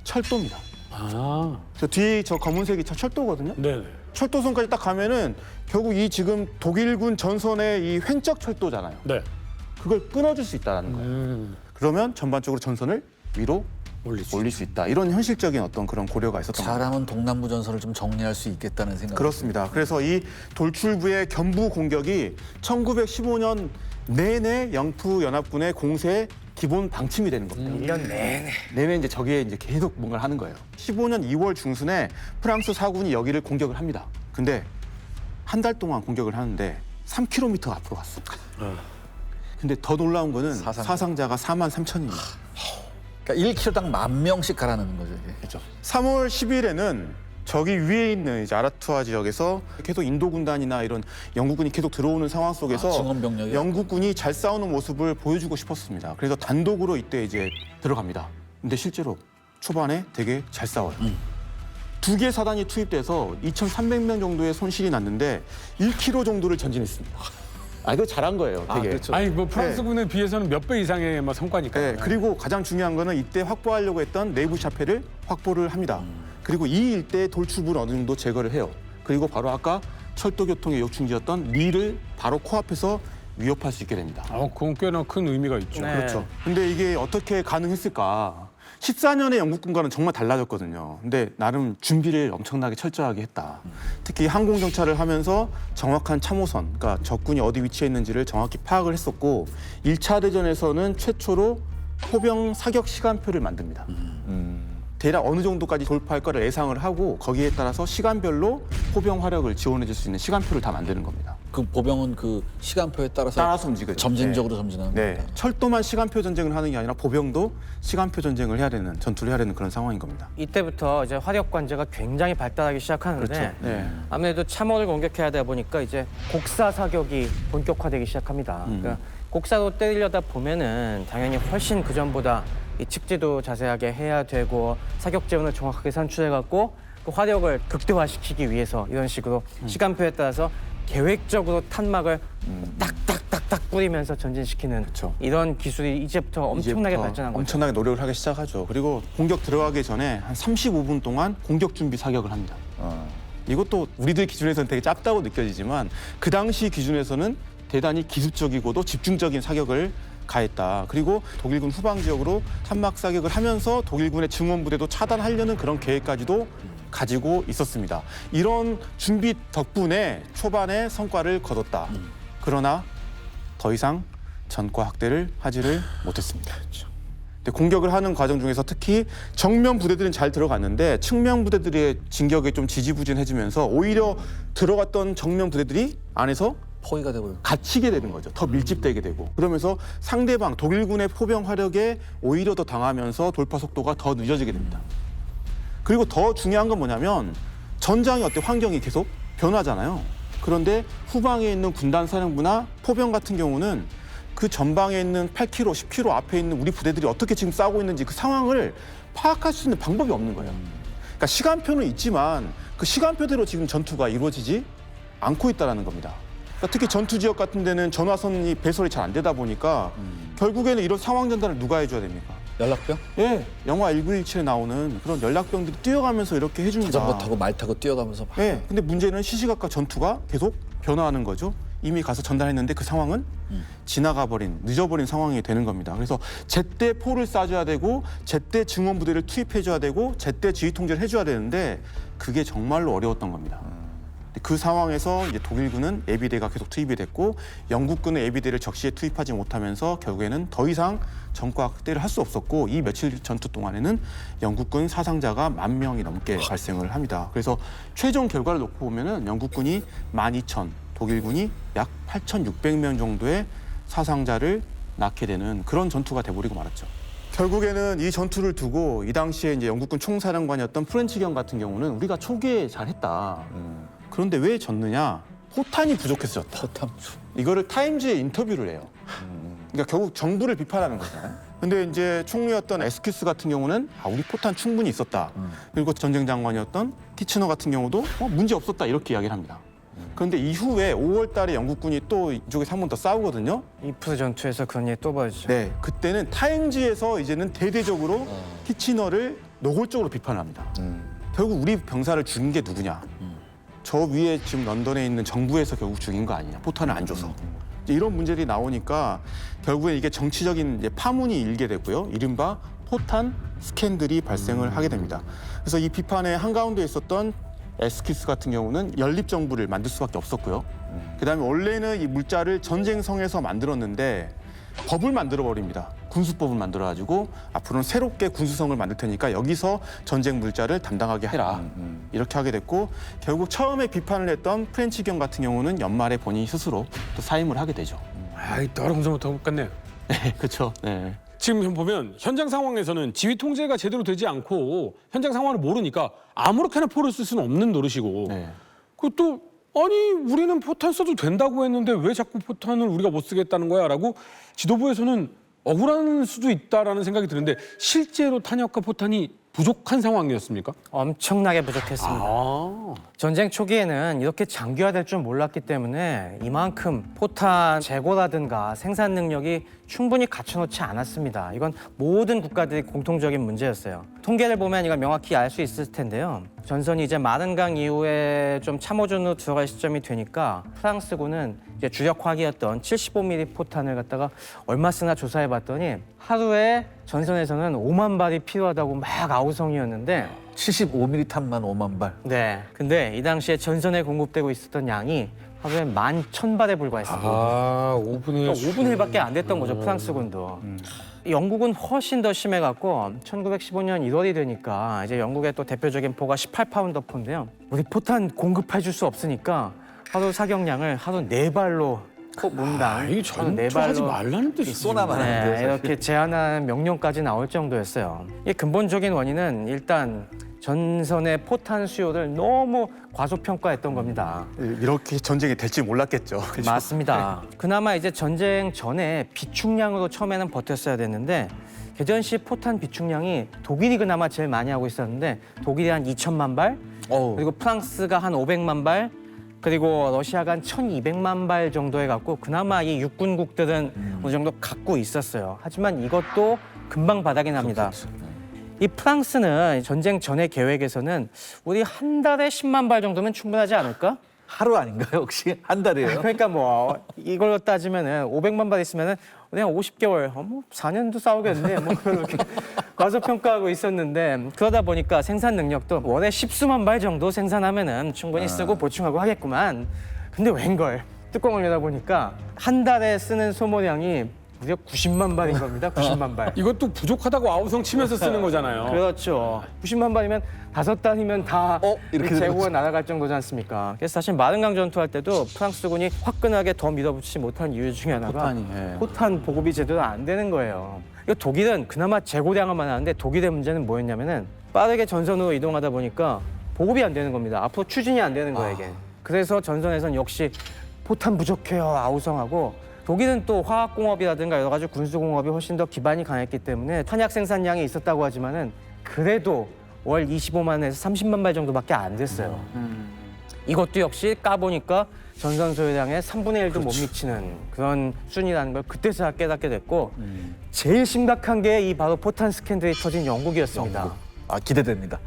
철도입니다. 아, 저 뒤에 저 검은색이 철도거든요. 네네. 철도선까지 딱 가면은 결국 이 지금 독일군 전선의 이 횡적 철도잖아요. 네. 그걸 끊어줄 수 있다는 거예요. 그러면 전반적으로 전선을 위로 올릴 수 있다. 이런 현실적인 어떤 그런 고려가 있었던 거예요. 잘하면 동남부 전선을 좀 정리할 수 있겠다는 생각. 그렇습니다. 그래서 이 돌출부의 견부 공격이 1915년 내내 영프 연합군의 공세의 기본 방침이 되는 겁니다. 1년 내내. 내내 이제 저기에 이제 계속 뭔가를 하는 거예요. 15년 2월 중순에 프랑스 사군이 여기를 공격을 합니다. 근데 한 달 동안 공격을 하는데 3km 앞으로 갔어. 근데 더 놀라운 거는 사상자가 43,000입니다. 그러니까 1km당 10,000명씩 갈아넣는 거죠. 이게. 그렇죠. 3월 10일에는 저기 위에 있는 이제 아라투아 지역에서 계속 인도 군단이나 이런 영국군이 계속 들어오는 상황 속에서 증원 병력이요? 영국군이 잘 싸우는 모습을 보여주고 싶었습니다. 그래서 단독으로 이때 이제 들어갑니다. 근데 실제로 초반에 되게 잘 싸워요. 2개 사단이 투입돼서 2,300명 정도의 손실이 났는데 1km 정도를 전진했습니다. 이거 잘한 거예요, 되게. 그렇죠. 아니 뭐 프랑스군에 비해서는 몇 배 이상의 성과니까. 네, 그리고 가장 중요한 거는 이때 확보하려고 했던 내부 샤페를 확보를 합니다. 그리고 이 일대의 돌출부를 어느 정도 제거를 해요. 그리고 바로 아까 철도교통의 요충지였던 릴을 바로 코앞에서 위협할 수 있게 됩니다. 그건 꽤나 큰 의미가 있죠. 네. 그렇죠. 근데 이게 어떻게 가능했을까? 14년의 영국군과는 정말 달라졌거든요. 근데 나름 준비를 엄청나게 철저하게 했다. 특히 항공정찰을 하면서 정확한 참호선, 그러니까 적군이 어디 위치해 있는지를 정확히 파악을 했었고 1차 대전에서는 최초로 포병 사격 시간표를 만듭니다. 대략 어느 정도까지 돌파할 거를 예상을 하고 거기에 따라서 시간별로 포병 화력을 지원해 줄 수 있는 시간표를 다 만드는 겁니다. 그 보병은 그 시간표에 따라서 움직여요. 점진적으로 전진하는 네. 겁니다. 철도만 시간표 전쟁을 하는 게 아니라 보병도 시간표 전쟁을 해야 되는, 전투를 해야 되는 그런 상황인 겁니다. 이때부터 이제 화력 관제가 굉장히 발달하기 시작하는데 그렇죠. 네. 아무래도 참호를 공격해야 되다 보니까 이제 곡사 사격이 본격화되기 시작합니다. 그러니까 곡사로 때리려다 보면은 당연히 훨씬 그 전보다 이 측지도 자세하게 해야 되고 사격 지원을 정확하게 산출해갖고 그 화력을 극대화시키기 위해서 이런 식으로 시간표에 따라서 계획적으로 탄막을 딱딱딱딱 뿌리면서 전진시키는 그렇죠. 이런 기술이 이제부터 엄청나게 이제부터 발전한 거죠. 엄청나게 노력을 하기 시작하죠. 그리고 공격 들어가기 전에 한 35분 동안 공격 준비 사격을 합니다. 이것도 우리들 기준에서는 되게 짧다고 느껴지지만 그 당시 기준에서는 대단히 기술적이고도 집중적인 사격을 가했다. 그리고 독일군 후방 지역으로 탄막 사격을 하면서 독일군의 증원부대도 차단하려는 그런 계획까지도 가지고 있었습니다. 이런 준비 덕분에 초반에 성과를 거뒀다. 그러나 더 이상 전과 확대를 하지를 못했습니다. 근데 공격을 하는 과정 중에서 특히 정면 부대들은 잘 들어갔는데 측면 부대들의 진격이 좀 지지부진해지면서 오히려 들어갔던 정면 부대들이 안에서 포위가 되고 갇히게 되는 거죠. 더 밀집되게 되고. 그러면서 상대방 독일군의 포병 화력에 오히려 더 당하면서 돌파 속도가 더 늦어지게 됩니다. 그리고 더 중요한 건 뭐냐면 전장의 어때 환경이 계속 변하잖아요. 그런데 후방에 있는 군단 사령부나 포병 같은 경우는 그 전방에 있는 8km, 10km 앞에 있는 우리 부대들이 어떻게 지금 싸우고 있는지 그 상황을 파악할 수 있는 방법이 없는 거예요. 그러니까 시간표는 있지만 그 시간표대로 지금 전투가 이루어지지 않고 있다는 겁니다. 그러니까 특히 전투 지역 같은 데는 전화선이 배설이 잘 안 되다 보니까 결국에는 이런 상황 전달을 누가 해줘야 됩니까? 연락병? 예, 영화 1917에 나오는 그런 연락병들이 뛰어가면서 이렇게 해줍니다. 자전거 타고 말 타고 뛰어가면서 막. 예, 근데 문제는 시시각각 전투가 계속 변화하는 거죠. 이미 가서 전달했는데 그 상황은 지나가버린, 늦어버린 상황이 되는 겁니다. 그래서 제때 포를 쏴줘야 되고 제때 증원 부대를 투입해줘야 되고 제때 지휘 통제를 해줘야 되는데 그게 정말로 어려웠던 겁니다. 그 상황에서 이제 독일군은 예비대가 계속 투입이 됐고 영국군은 예비대를 적시에 투입하지 못하면서 결국에는 더 이상 전과 확대를 할 수 없었고 이 며칠 전투 동안에는 영국군 사상자가 10,000명이 넘게 발생을 합니다. 그래서 최종 결과를 놓고 보면은 영국군이 12,000, 독일군이 약 8,600명 정도의 사상자를 낳게 되는 그런 전투가 돼버리고 말았죠. 결국에는 이 전투를 두고 이 당시에 이제 영국군 총사령관이었던 프렌치경 같은 경우는 우리가 초기에 잘했다. 그런데 왜 졌느냐? 포탄이 부족해서 졌다. 포탄. 이거를 타임즈에 인터뷰를 해요. 그러니까 결국 정부를 비판하는 거잖아요. 근데 이제 총리였던 에스큐스 같은 경우는 우리 포탄 충분히 있었다. 그리고 전쟁 장관이었던 티츠너 같은 경우도 문제 없었다 이렇게 이야기를 합니다. 그런데 이후에 5월 달에 영국군이 또 이쪽에서 한 번 더 싸우거든요. 이프 전투에서 그런 일이 또 벌어지죠. 네, 그때는 타임즈에서 이제는 대대적으로 티치너를 노골적으로 비판을 합니다. 결국 우리 병사를 죽인 게 누구냐? 저 위에 지금 런던에 있는 정부에서 결국 죽인 거 아니냐? 포탄을 안 줘서. 이제 이런 문제들이 나오니까 결국에 이게 정치적인 이제 파문이 일게 되고요. 이른바 포탄 스캔들이 발생을 하게 됩니다. 그래서 이 비판의 한가운데 있었던 에스키스 같은 경우는 연립 정부를 만들 수밖에 없었고요. 그다음에 원래는 이 물자를 전쟁성에서 만들었는데 법을 만들어 버립니다. 군수법을 만들어가지고 앞으로는 새롭게 군수성을 만들 테니까 여기서 전쟁 물자를 담당하게 해라. 이렇게 하게 됐고 결국 처음에 비판을 했던 프렌치경 같은 경우는 연말에 본인이 스스로 또 사임을 하게 되죠. 아이, 떨어보지 못할 것 같네요. 네, 그렇죠. 네. 지금 보면 현장 상황에서는 지휘 통제가 제대로 되지 않고 현장 상황을 모르니까 아무렇게나 포를 쓸 수는 없는 노릇이고 네. 그것도 아니 우리는 포탄 써도 된다고 했는데 왜 자꾸 포탄을 우리가 못 쓰겠다는 거야 라고 지도부에서는 억울할 수도 있다라는 생각이 드는데 실제로 탄약과 포탄이 부족한 상황이었습니까? 엄청나게 부족했습니다. 아, 전쟁 초기에는 이렇게 장기화될 줄 몰랐기 때문에 이만큼 포탄 재고라든가 생산 능력이 충분히 갖춰놓지 않았습니다. 이건 모든 국가들이 공통적인 문제였어요. 통계를 보면 이걸 명확히 알 수 있을 텐데요. 전선이 이제 마른강 이후에 좀 참호전으로 들어갈 시점이 되니까 프랑스군은 이제 주력 화기였던 75mm 포탄을 갖다가 얼마 쓰나 조사해봤더니 하루에 전선에서는 5만 발이 필요하다고 막 아우성이었는데 75mm 탄만 5만 발. 네. 근데 이 당시에 전선에 공급되고 있었던 양이 하루에 11,000발에 불과했습니다. 아 5분의 5분의 1밖에 안 됐던 거죠, 프랑스군도. 영국은 훨씬 더 심해갖고 1915년 1월이 되니까 이제 영국의 또 대표적인 포가 18파운더 포인데요. 우리 포탄 공급해줄 수 없으니까 하루 사격량을 하루 4발로 문당 이게 전투하지 말라는 뜻이지. 쏘나만 하는데. 네, 이렇게 제한하는 명령까지 나올 정도였어요. 이 근본적인 원인은 일단 전선의 포탄 수요를 너무 과소평가했던 겁니다. 이렇게 전쟁이 될지 몰랐겠죠. 그죠? 맞습니다. 그나마 이제 전쟁 전에 비축량으로 처음에는 버텼어야 됐는데 개전 시 포탄 비축량이 독일이 그나마 제일 많이 하고 있었는데 독일이 한 2천만 발, 그리고 프랑스가 한 500만 발, 그리고 러시아가 한 1,200만 발 정도 해갖고 그나마 이 육군국들은 어느 정도 갖고 있었어요. 하지만 이것도 금방 바닥이 납니다. 이 프랑스는 전쟁 전의 계획에서는 우리 한 달에 10만 발 정도면 충분하지 않을까? 하루 아닌가요? 혹시 한 달이에요? 그러니까 뭐 이걸로 따지면은 500만 발 있으면은 그냥 50개월, 뭐 4년도 싸우겠네. 뭐 그렇게 과소평가하고 있었는데 그러다 보니까 생산 능력도 월에 10수만 발 정도 생산하면은 충분히 쓰고 보충하고 하겠구만. 근데 웬걸 뚜껑을 열다 보니까 한 달에 쓰는 소모량이 무려 90만 발인 겁니다. 90만 발. 이것도 부족하다고 아우성 치면서 쓰는 거잖아요. 그렇죠. 90만 발이면 5단이면 다 이렇게 재고가 날아갈 정도지 않습니까? 그래서 사실 마른강 전투할 때도 프랑스군이 화끈하게 더 밀어붙이지 못한 이유 중에 하나가 포탄 보급이 제대로 안 되는 거예요. 이거 독일은 그나마 재고량은 많았는데 독일의 문제는 뭐였냐면은 빠르게 전선으로 이동하다 보니까 보급이 안 되는 겁니다. 앞으로 추진이 안 되는 거예요, 이게. 그래서 전선에선 역시 포탄 부족해요, 아우성하고. 독일은 또 화학공업이라든가 여러 가지 군수공업이 훨씬 더 기반이 강했기 때문에 탄약 생산량이 있었다고 하지만은 그래도 월 25만에서 30만 발 정도밖에 안 됐어요. 이것도 역시 까보니까 전선 소요량의 3분의 1도 못 미치는 그런 순위라는 걸 그때서야 깨닫게 됐고 제일 심각한 게 이 바로 포탄 스캔들이 터진 영국이었습니다. 아, 기대됩니다.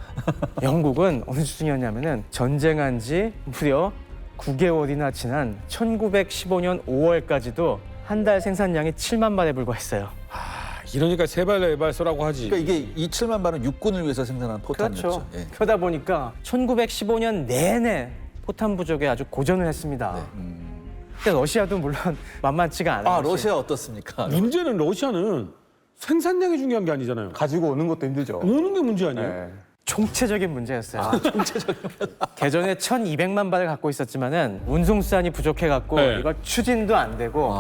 영국은 어느 수준이었냐면은 전쟁한 지 무려 9개월이나 지난 1915년 5월까지도 한 달 생산량이 7만 발에 불과했어요. 이러니까 세발 네발쏘라고 하지. 그러니까 이게 이 7만 발은 육군을 위해서 생산한 포탄이었죠. 그렇죠. 예. 그러다 보니까 1915년 내내 포탄 부족에 아주 고전을 했습니다. 근데 러시아도 물론 만만치가 않아요. 아, 러시아 어떻습니까? 문제는 러시아는 생산량이 중요한 게 아니잖아요. 가지고 오는 것도 힘들죠. 오는 게 문제 아니에요? 네. 총체적인 문제였어요. 개전에 1,200만 발을 갖고 있었지만은 운송수단이 부족해갖고 네. 이걸 추진도 안 되고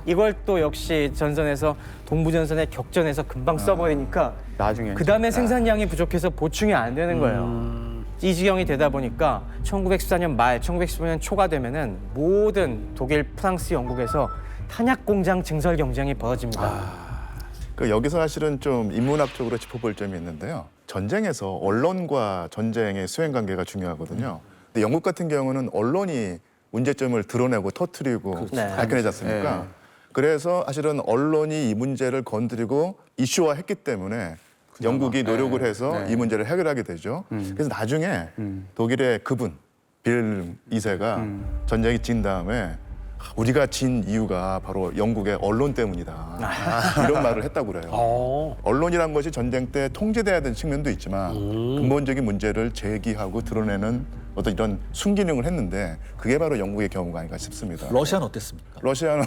이걸 또 역시 전선에서 동부전선의 격전에서 금방 써버리니까 나중에 그 다음에 생산량이 부족해서 보충이 안 되는 거예요. 이 지경이 되다 보니까 1914년 말, 1915년 초가 되면은 모든 독일, 프랑스, 영국에서 탄약 공장 증설 경쟁이 벌어집니다. 그 여기서 사실은 좀 인문학적으로 짚어볼 점이 있는데요. 전쟁에서 언론과 전쟁의 수행 관계가 중요하거든요. 근데 영국 같은 경우는 언론이 문제점을 드러내고 터뜨리고 네. 밝혀내지 않습니까? 네. 그래서 사실은 언론이 이 문제를 건드리고 이슈화했기 때문에 영국이 노력을 해서 네. 이 문제를 해결하게 되죠. 그래서 나중에 독일의 그분 빌 2세가 전쟁이 진 다음에 우리가 진 이유가 바로 영국의 언론 때문이다. 이런 말을 했다고 그래요. 언론이란 것이 전쟁 때 통제돼야 되는 측면도 있지만 근본적인 문제를 제기하고 드러내는 어떤 이런 순기능을 했는데 그게 바로 영국의 경우가 아닌가 싶습니다. 러시아는 어땠습니까? 러시아는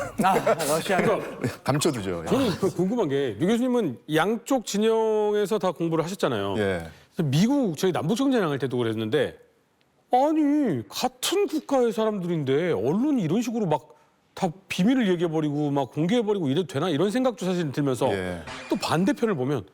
러시아는 감춰두죠. 저는 궁금한 게 류 교수님은 양쪽 진영에서 다 공부를 하셨잖아요. 예. 미국 저희 남북전쟁 할 때도 그랬는데 아니 같은 국가의 사람들인데 언론이 이런 식으로 막 다 비밀을 얘기해버리고 막 공개해버리고 이래도 되나 이런 생각도 사실 들면서 예. 또 반대편을 보면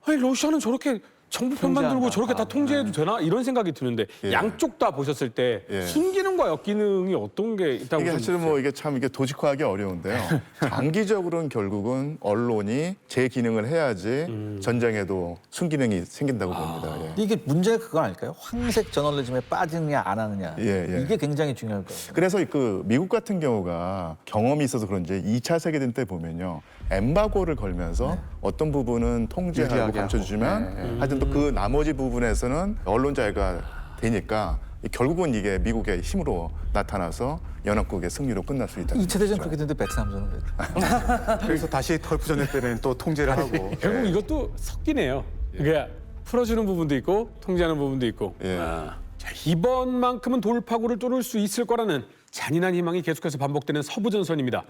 아니 러시아는 저렇게 정부 편만 들고 저렇게 다 통제해도 되나 이런 생각이 드는데 예. 양쪽 다 보셨을 때 예. 순기능과 역기능이 어떤 게 있다고 이게 사실은 생각하세요? 뭐 이게 참 이게 도식화하기 어려운데요. 장기적으로는 결국은 언론이 제 기능을 해야지 전쟁에도 순기능이 생긴다고 봅니다. 예. 이게 문제가 그거 아닐까요? 황색 저널리즘에 빠지느냐 안 하느냐. 예, 예. 이게 굉장히 중요할 거예요. 그래서 그 미국 같은 경우가 경험이 있어서 그런지 2차 세계대전 때 보면요. 엠바고를 걸면서 어떤 부분은 통제하고 유리하게 감춰주지만 하고. 하여튼 또 그 나머지 부분에서는 언론 자유가 되니까 결국은 이게 미국의 힘으로 나타나서 연합국의 승리로 끝날 수 있다. 2차 대전 그렇게 됐는데 베트남전은 왜? 그래서 다시 털프전일 때는 또 통제를 하고. 결국 이것도 섞이네요. 그러니까 풀어주는 부분도 있고 통제하는 부분도 있고. 예. 자, 이번만큼은 돌파구를 뚫을 수 있을 거라는 잔인한 희망이 계속해서 반복되는 서부전선입니다.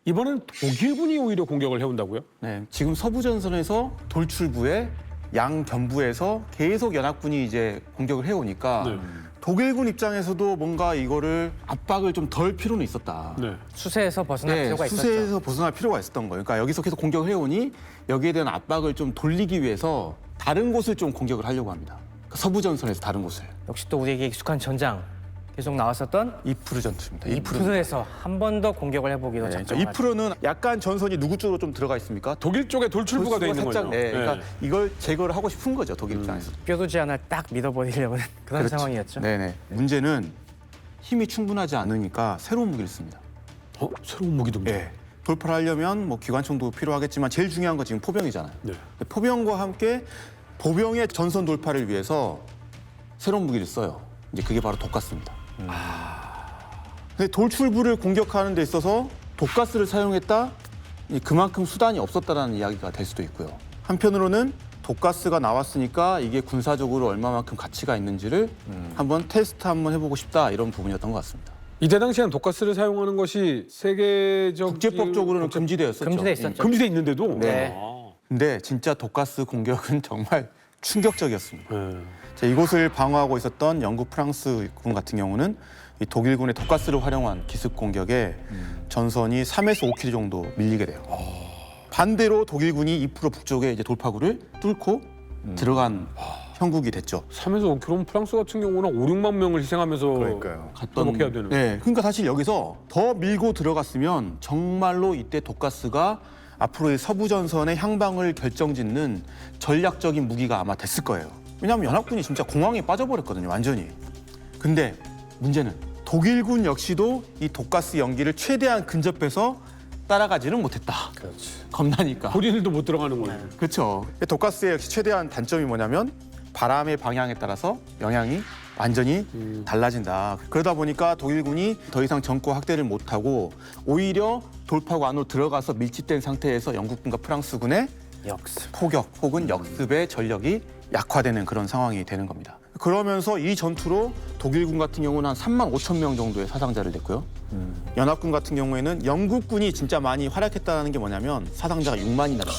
이번엔 독일군이 오히려 공격을 해온다고요? 네, 지금 서부전선에서 돌출부에 양변부에서 계속 연합군이 이제 공격을 해오니까 네. 독일군 입장에서도 뭔가 이거를 압박을 좀 덜 필요는 있었다. 네. 수세에서 벗어날 네, 필요가 있었죠. 수세에서 벗어날 필요가 있었던 거예요. 그러니까 여기서 계속 공격을 해오니 여기에 대한 압박을 좀 돌리기 위해서 다른 곳을 좀 공격을 하려고 합니다. 그러니까 서부전선에서 다른 곳을. 역시 또 우리에게 익숙한 전장 계속 나왔었던 이프르 전투입니다. 이프르에서 한 번 더 공격을 해보기로 네, 작정을 그러니까 이프르는 약간 전선이 누구 쪽으로 좀 들어가 있습니까? 독일 쪽에 돌출부가 돼 있는 살짝, 거죠. 네, 그러니까 이걸 제거를 하고 싶은 거죠, 독일 입장에서. 뼈도 제한을 딱 믿어버리려는 그런 그렇죠. 상황이었죠. 네네. 문제는 힘이 충분하지 않으니까 새로운 무기를 씁니다. 새로운 무기도. 예. 돌파를 하려면 뭐 기관총도 필요하겠지만 제일 중요한 건 지금 포병이잖아요. 네. 포병과 함께 보병의 전선 돌파를 위해서 새로운 무기를 써요. 이제 그게 바로 독가스입니다. 근데 돌출부를 공격하는 데 있어서 독가스를 사용했다? 그만큼 수단이 없었다라는 이야기가 될 수도 있고요. 한편으로는 독가스가 나왔으니까 이게 군사적으로 얼마만큼 가치가 있는지를 한번 테스트 한번 해보고 싶다 이런 부분이었던 것 같습니다. 이때 당시에는 독가스를 사용하는 것이 세계적 국제법적으로는 금지되었었죠. 금지돼 있었죠. 금지돼 있는데도. 네. 근데 진짜 독가스 공격은 정말 충격적이었습니다. 네. 자, 이곳을 방어하고 있었던 영국, 프랑스군 같은 경우는 이 독일군의 독가스를 활용한 기습 공격에 전선이 3에서 5km 정도 밀리게 돼요. 반대로 독일군이 이프로 북쪽에 이제 돌파구를 뚫고 들어간 형국이 됐죠. 3에서 5km 프랑스 같은 경우는 5, 6만 명을 희생하면서 그러니까요. 회복해야 되는. 네, 그러니까 사실 여기서 더 밀고 들어갔으면 정말로 이때 독가스가 앞으로의 서부 전선의 향방을 결정짓는 전략적인 무기가 아마 됐을 거예요. 왜냐하면 연합군이 진짜 공황에 빠져버렸거든요, 완전히. 근데 문제는 독일군 역시도 이 독가스 연기를 최대한 근접해서 따라가지는 못했다. 겁나니까. 본인들도 못 들어가는 거예요. 그렇죠. 독가스의 역시 최대한 단점이 뭐냐면 바람의 방향에 따라서 영향이 완전히 달라진다. 그러다 보니까 독일군이 더 이상 전코 확대를 못하고 오히려 돌파구 안으로 들어가서 밀집된 상태에서 영국군과 프랑스군의 역습. 포격 혹은 역습의 전력이 약화되는 그런 상황이 되는 겁니다. 그러면서 이 전투로 독일군 같은 경우는 한 3만 5천 명 정도의 사상자를 냈고요. 연합군 같은 경우에는 영국군이 진짜 많이 활약했다는 게 뭐냐면 사상자가 6만이나 됩니다.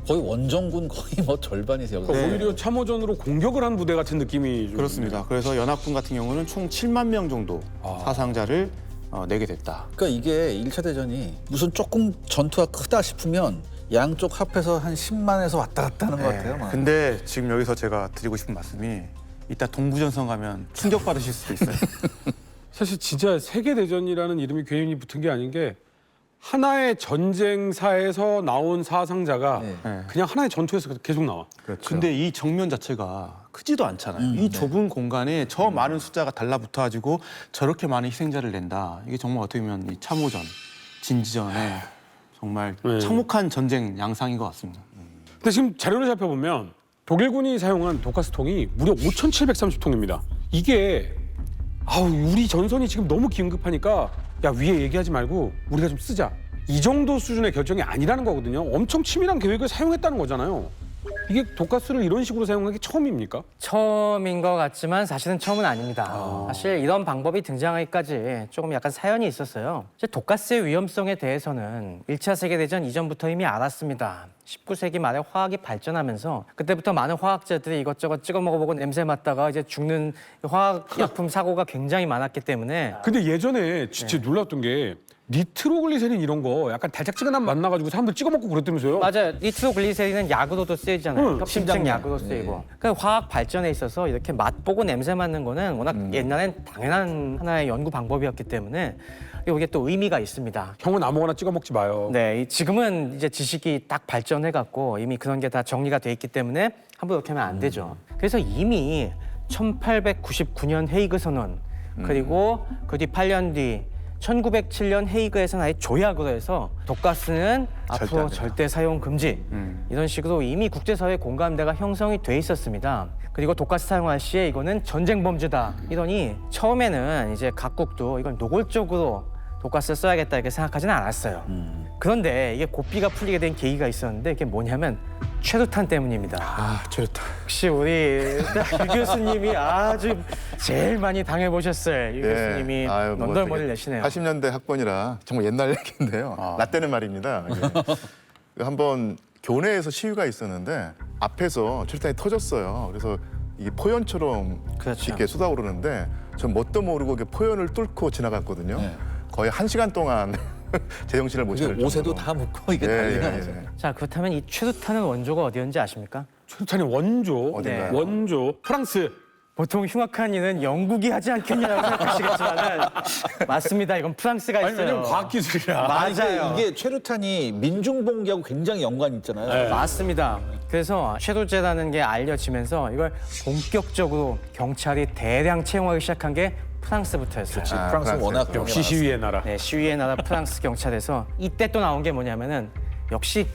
거의 원정군 거의 뭐 절반이세요. 그러니까 오히려 참호전으로 공격을 한 부대 같은 느낌이 좀 그렇습니다. 그래서 연합군 같은 경우는 총 7만 명 정도 사상자를 내게 됐다. 그러니까 이게 1차 대전이 무슨 조금 전투가 크다 싶으면 양쪽 합해서 한 10만에서 왔다 갔다 하는 것 같아요. 막. 근데 지금 여기서 제가 드리고 싶은 말씀이 이따 동부전선 가면 충격받으실 수도 있어요. 사실 진짜 세계대전이라는 이름이 괜히 붙은 게 아닌 게 하나의 전쟁사에서 나온 사상자가 네. 그냥 하나의 전투에서 계속 나와. 근데 이 정면 자체가 크지도 않잖아요. 이 좁은 공간에 저 많은 숫자가 달라붙어가지고 저렇게 많은 희생자를 낸다. 이게 정말 어떻게 보면 이 참호전, 진지전에 정말 네. 참혹한 전쟁 양상인 것 같습니다. 근데 지금 자료를 살펴보면 독일군이 사용한 독가스통이 무려 5,730통입니다. 이게 우리 전선이 지금 너무 긴급하니까 야 위에 얘기하지 말고 우리가 좀 쓰자. 이 정도 수준의 결정이 아니라는 거거든요. 엄청 치밀한 계획을 사용했다는 거잖아요. 이게 독가스를 이런 식으로 사용한 게 처음입니까? 처음인 것 같지만 사실은 처음은 아닙니다. 사실 이런 방법이 등장하기까지 조금 약간 사연이 있었어요. 이제 독가스의 위험성에 대해서는 1차 세계대전 이전부터 이미 알았습니다. 19세기 말에 화학이 발전하면서 그때부터 많은 화학자들이 이것저것 찍어 먹어보고 냄새 맡다가 이제 죽는 화학약품 사고가 굉장히 많았기 때문에 근데 예전에 진짜 놀랐던 게 니트로글리세린 이런 거 약간 달짝지근한 맛 나가지고 사람들 찍어 먹고 그랬다면서요? 맞아요. 니트로글리세린은 약으로도 쓰이잖아요. 응, 협심증 약으로 쓰이고. 그 화학 발전에 있어서 이렇게 맛보고 냄새 맡는 거는 워낙 옛날엔 당연한 하나의 연구 방법이었기 때문에 이게 또 의미가 있습니다. 형은 아무거나 찍어 먹지 마요. 네, 지금은 이제 지식이 딱 발전해갖고 이미 그런 게 다 정리가 돼 있기 때문에 함부로 그렇게 하면 안 되죠. 그래서 이미 1899년 헤이그 선언 그리고 그 뒤 8년 뒤 1907년 헤이그에서는 아예 조약으로 해서 독가스는 앞으로 안 된다. 절대 사용 금지 이런 식으로 이미 국제사회 공감대가 형성이 돼 있었습니다. 그리고 독가스 사용할 시에 이거는 전쟁 범죄다 이러니 처음에는 이제 각국도 이걸 노골적으로 독가스를 써야겠다 이렇게 생각하지는 않았어요. 그런데 이게 고삐가 풀리게 된 계기가 있었는데 이게 뭐냐면 최루탄 때문입니다. 좋다. 혹시 우리 유 교수님이 아주 제일 많이 당해보셨을 유 교수님이 넌덜머리를 내시네요. 80년대 학번이라 정말 옛날 얘기인데요. 나 때는 말입니다. 예. 한번 교내에서 시위가 있었는데 앞에서 철탄이 터졌어요. 그래서 이게 포연처럼 그렇죠. 이렇게 쏟아오르는데 전 뭣도 모르고 이렇게 포연을 뚫고 지나갔거든요. 네. 거의 1시간 동안 제정신을 못 차릴 정도로. 옷에도 다 묻고 이게 난리가 나죠. 자 그렇다면 이 최루탄은 원조가 어디였는지 아십니까? 최루탄의 원조, 어딘가요? 원조 프랑스. 보통 흉악한 일은 영국이 하지 않겠냐고 생각하시겠지만은 맞습니다. 이건 프랑스가 아니 있어요. 왜냐면 과학기술이라. 맞아요. 이게 최루탄이 민중봉기하고 굉장히 연관이 있잖아요. 네. 맞습니다. 그래서 섀도제라는 게 알려지면서 이걸 본격적으로 경찰이 대량 채용하기 시작한 게 프랑스부터였어요. 프랑스는 워낙 그런 게 역시 시위의 나라. 네, 시위의 나라 프랑스 경찰에서 이때 또 나온 게 뭐냐면은 역시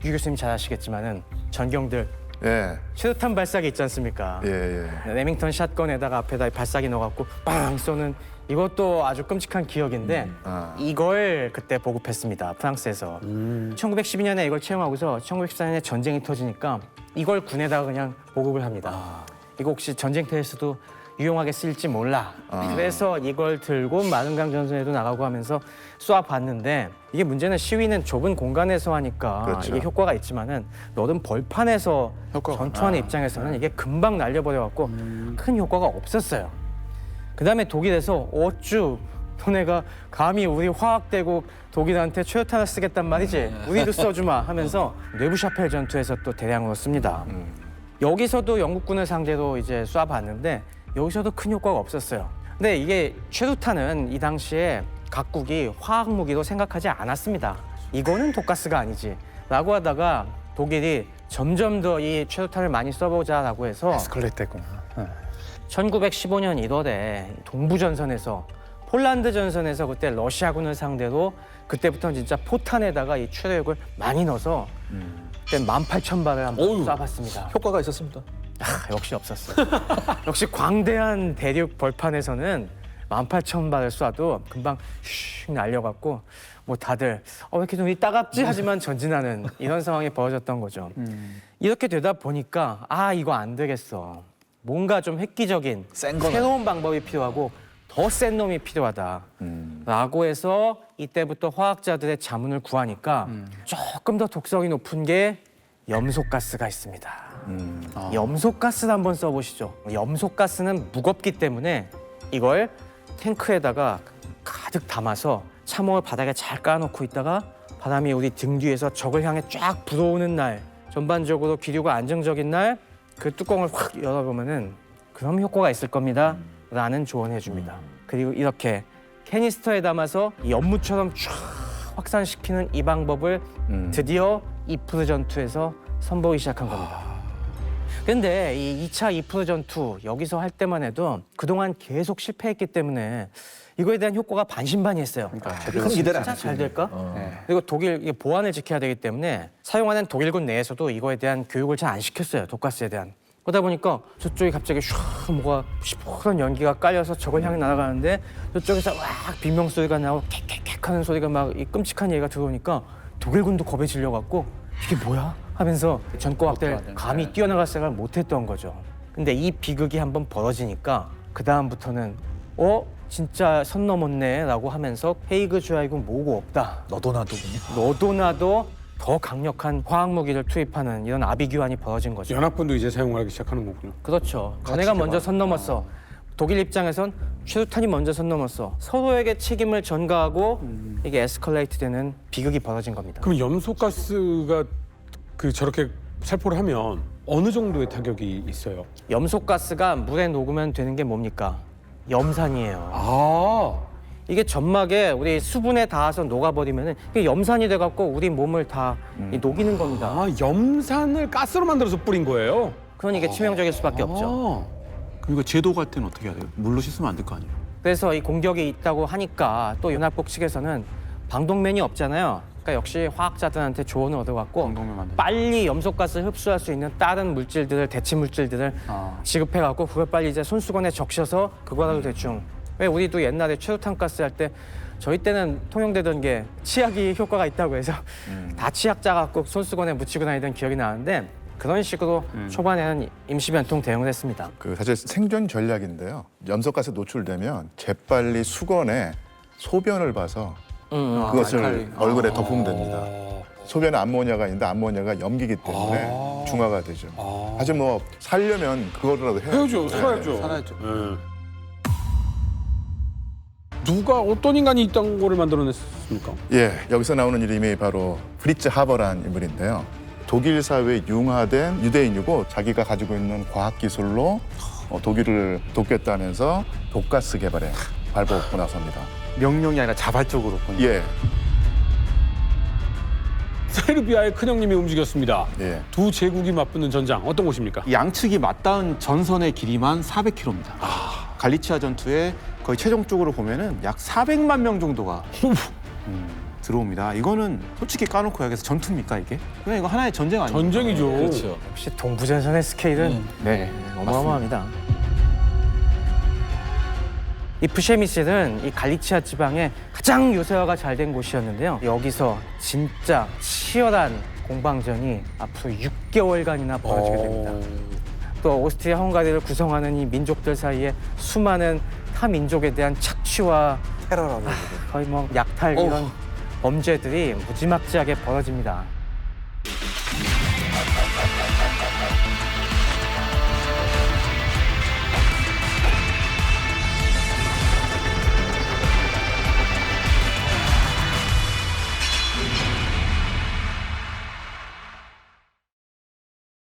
유 교수님 잘 아시겠지만은 전경들 예, 최루탄 발사기 있지 않습니까? 예. 레밍턴 샷건에다가 앞에다 발사기 넣어갖고 빵 쏘는 이것도 아주 끔찍한 기억인데 이걸 그때 보급했습니다. 프랑스에서. 1912년에 이걸 채용하고서 1914년에 전쟁이 터지니까 이걸 군에다가 그냥 보급을 합니다. 이거 혹시 전쟁터에서도 유용하게 쓰일지 몰라. 그래서 이걸 들고 마른강 전선에도 나가고 하면서 쏘아봤는데 이게 문제는 시위는 좁은 공간에서 하니까 그렇죠. 이게 효과가 있지만은 넓은 벌판에서 전투하는 입장에서는 이게 금방 날려버려갖고 큰 효과가 없었어요. 그다음에 독일에서 어쭈 너네가 감히 우리 화학대국 독일한테 최루탄을 쓰겠단 말이지 우리도 써주마 하면서 뇌부샤펠 전투에서 또 대량으로 씁니다. 여기서도 영국군을 상대로 이제 쏴봤는데 여기서도 큰 효과가 없었어요. 근데 이게 최루탄은 이 당시에 각국이 화학 무기로 생각하지 않았습니다. 이거는 독가스가 아니지 라고 하다가 독일이 점점 더 이 최루탄을 많이 써보자라고 해서 에스컬레이트 했구나. 1915년 1월에 동부전선에서 폴란드 전선에서 그때 러시아군을 상대로 그때부터는 진짜 포탄에다가 이 최루액을 많이 넣어서 그때 18,000발을 한번 쏴봤습니다. 효과가 있었습니다. 역시 없었어요. 역시 광대한 대륙 벌판에서는 18,000발을 쏴도 금방 슉 날려갖고 뭐 다들 왜 이렇게 좀 따갑지 하지만 전진하는 이런 상황이 벌어졌던 거죠. 이렇게 되다 보니까 이거 안 되겠어. 뭔가 좀 획기적인 센 거는. 새로운 방법이 필요하고 더 센 놈이 필요하다. 라고 해서 이때부터 화학자들의 자문을 구하니까 조금 더 독성이 높은 게 염소가스가 있습니다. 염소가스를 한번 써보시죠. 염소가스는 무겁기 때문에 이걸 탱크에다가 가득 담아서 참호를 바닥에 잘 깔아놓고 있다가 바람이 우리 등 뒤에서 적을 향해 쫙 불어오는 날, 전반적으로 기류가 안정적인 날 그 뚜껑을 확 열어보면은 그럼 효과가 있을 겁니다. 라는 조언을 해줍니다. 그리고 이렇게 캐니스터에 담아서 연무처럼 쫙 확산시키는 이 방법을 드디어 이프르 전투에서 선보이기 시작한 겁니다. 근데 이 2차 이프르 전투 여기서 할 때만 해도 그동안 계속 실패했기 때문에 이거에 대한 효과가 반신반의했어요. 그럼 기대를 진짜 안 잘 될까? 네. 그리고 독일 이게 보안을 지켜야 되기 때문에 사용하는 독일군 내에서도 이거에 대한 교육을 잘 안 시켰어요. 독가스에 대한. 그러다 보니까 저쪽이 갑자기 슉 뭐가 시퍼런 연기가 깔려서 적을 향해 날아가는데 저쪽에서 왁 비명 소리가 나고 캑캑캑 하는 소리가 막 이 끔찍한 얘기가 들어오니까 독일군도 겁에 질려갖고 이게 뭐야? 하면서 전과학들 감히 뛰어나갈 생각을 못했던 거죠. 근데 이 비극이 한번 벌어지니까 그 다음부터는 진짜 선 넘었네 라고 하면서 헤이그 주하이군 모으고 없다. 너도 나도군요. 너도 나도 더 강력한 화학무기를 투입하는 이런 아비규환이 벌어진 거죠. 연합군도 이제 사용하기 시작하는 거군요. 그렇죠. 너네가 먼저 선 넘었어. 독일 입장에선 최루탄이 먼저 선 넘었어. 서로에게 책임을 전가하고 이게 에스컬레이트 되는 비극이 벌어진 겁니다. 그럼 염소가스가 저렇게 살포를 하면 어느 정도의 타격이 있어요? 염소가스가 물에 녹으면 되는 게 뭡니까? 염산이에요. 이게 점막에 우리 수분에 닿아서 녹아버리면은 이게 염산이 돼갖고 우리 몸을 다 녹이는 겁니다. 염산을 가스로 만들어서 뿌린 거예요? 그러니 이게 치명적일 수밖에 없죠. 그럼 이거 제독할 때는 어떻게 해야 돼요? 물로 씻으면 안 될 거 아니에요? 그래서 이 공격이 있다고 하니까 또 연합국 측에서는 방독면이 없잖아요. 그러니까 역시 화학자들한테 조언을 얻어갖고 방독면 만들자. 빨리 염소가스를 흡수할 수 있는 다른 물질들을 대체 물질들을 지급해갖고 그걸 빨리 이제 손수건에 적셔서 그거라도 대충. 왜 우리도 옛날에 최루탄 가스 할 때 저희 때는 통용되던 게 치약이 효과가 있다고 해서 다 치약 짜갖고 손수건에 묻히고 다니던 기억이 나는데 그런 식으로 초반에는 임시변통 대응을 했습니다. 사실 생존 전략인데요. 염소가스 노출되면 재빨리 수건에 소변을 봐서 그것을 알칼리. 얼굴에 덮으면 됩니다. 소변에 암모니아가 있는데 암모니아가 염기기 때문에 중화가 되죠. 사실 뭐 살려면 그거라도 해야죠. 살아야죠. 살아야죠. 네. 누가 어떤 인간이 이딴 거를 만들어냈습니까? 예, 여기서 나오는 이름이 바로 프리츠 하버라는 인물인데요. 독일 사회에 융화된 유대인이고 자기가 가지고 있는 과학 기술로 독일을 돕겠다면서 독가스 개발에 발버둥고 나섭니다. 명령이 아니라 자발적으로 보는. 예, 세르비아의 큰형님이 움직였습니다. 예. 두 제국이 맞붙는 전장 어떤 곳입니까? 양측이 맞닿은 전선의 길이만 400km입니다. 갈리치아 전투에 거의 최종적으로 보면은 약 400만 명 정도가 들어옵니다. 이거는 솔직히 까놓고 여기서 전투입니까 이게? 그냥 이거 하나의 전쟁 아니에요? 전쟁이죠. 그렇죠. 역시 동부전선의 스케일은 네. 어마어마합니다. 이 프셰미실은 이 갈리치아 지방의 가장 요새화가 잘 된 곳이었는데요. 여기서 진짜 치열한 공방전이 앞으로 6개월간이나 벌어지게 됩니다. 또 오스트리아 헝가리를 구성하는 이 민족들 사이에 수많은 타 민족에 대한 착취와 테러라고. 거의 뭐 약탈 이런 범죄들이 무지막지하게 벌어집니다.